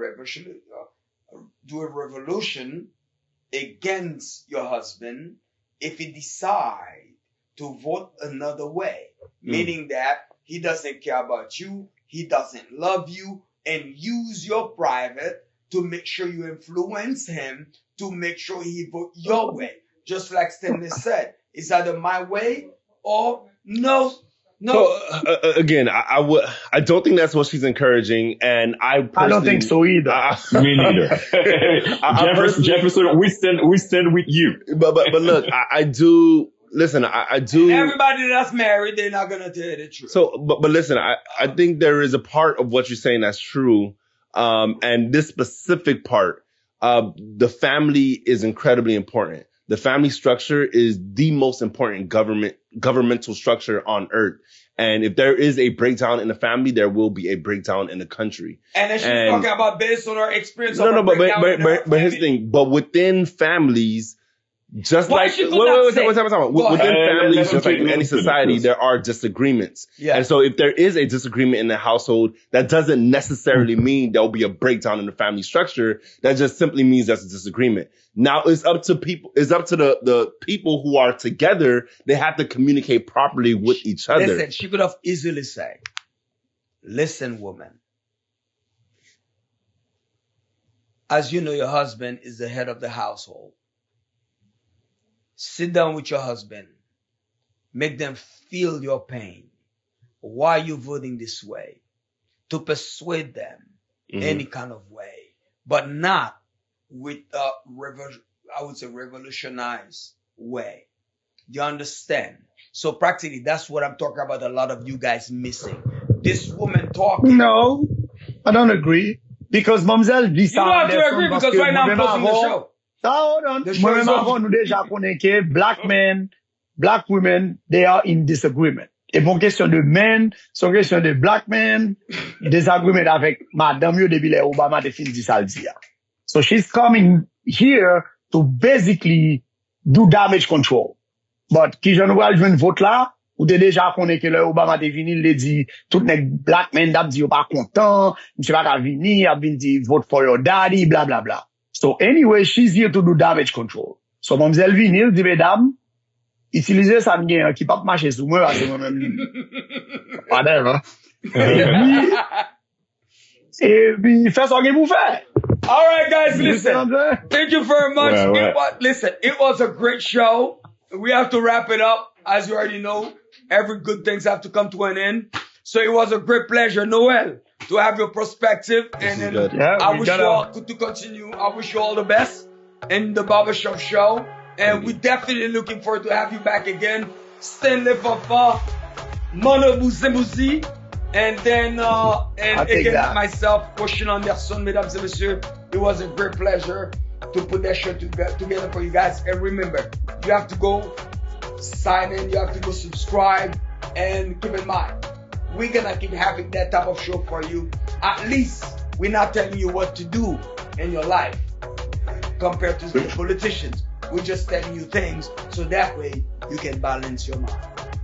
do a revolution against your husband if he decide to vote another way. Meaning that he doesn't care about you, he doesn't love you, and use your private to make sure you influence him to make sure he vote your way. Just like Stanley said, it's either my way or no. So, again, I don't think that's what she's encouraging, and I don't think so either. Me neither. Jefferson, we stand with you. But look, I do. Listen, I do. And everybody that's married, they're not gonna tell you the truth. So, but listen, I think there is a part of what you're saying that's true, and this specific part, the family is incredibly important. The family structure is the most important governmental structure on earth. And if there is a breakdown in the family, there will be a breakdown in the country. And then she's talking about based on her experience. But here's the thing. But within families, just Why like she could not say? within families, just like in any society, there are disagreements. Yeah. And so if there is a disagreement in the household, that doesn't necessarily mean there will be a breakdown in the family structure. That just simply means there's a disagreement. Now it's up to people. It's up to the people who are together. They have to communicate properly with each other. Listen, she could have easily said, "Listen, woman. As you know, your husband is the head of the household. Sit down with your husband. make them feel your pain. Why you voting this way? To persuade them any kind of way, but not with a revolutionized way. Do you understand? So practically, that's what I'm talking about. A lot of you guys missing. This woman talking. No, I don't agree. Because Mamzelle dit ça. You don't have to agree because right now I'm closing the show. Hold on. Moi-même avant, nous déjà connaissons que black men, black women, they are in disagreement. Et pour question de men, son question de black men, disagreement avec madame yo depuis les Obama de fin dit ça le dit. So she's coming here to basically do damage control. But qui j'en vois jouer vote là, ou déjà connaît que le Obama de vini le dit tout les black men d'ap dit yo pas content, monsieur pas venir, a vinn dit vote for your daddy, bla bla bla. So anyway, she's here to do damage control. So mademoiselle vini, elle dit mesdames, utilisez ça bien qui pas marcher sur moi parce que moi-même whatever. Et puis faites ce que vous faites. All right, guys, listen. Thank you very much. It was a great show. We have to wrap it up. As you already know, every good things have to come to an end. So it was a great pleasure, Noel, to have your perspective. And I wish you all to continue. I wish you all the best in the Barbershop Show. And we're definitely looking forward to have you back again. Stanley Fafa, Mono Bouzemouzi, and then and again myself, Rotschill Anderson, mesdames et messieurs. It was a great pleasure to put that show together for you guys. And remember, you have to go sign in, you have to go subscribe, and keep in mind, we're gonna keep having that type of show for you. At least we're not telling you what to do in your life compared to the politicians. We're just telling you things so that way you can balance your mind.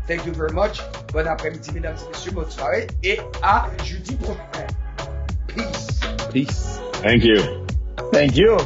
Thank you very much. Bon après-midi, mesdames et messieurs, bonne soirée et à jeudi prochain. Peace. Peace. Thank you. Thank you.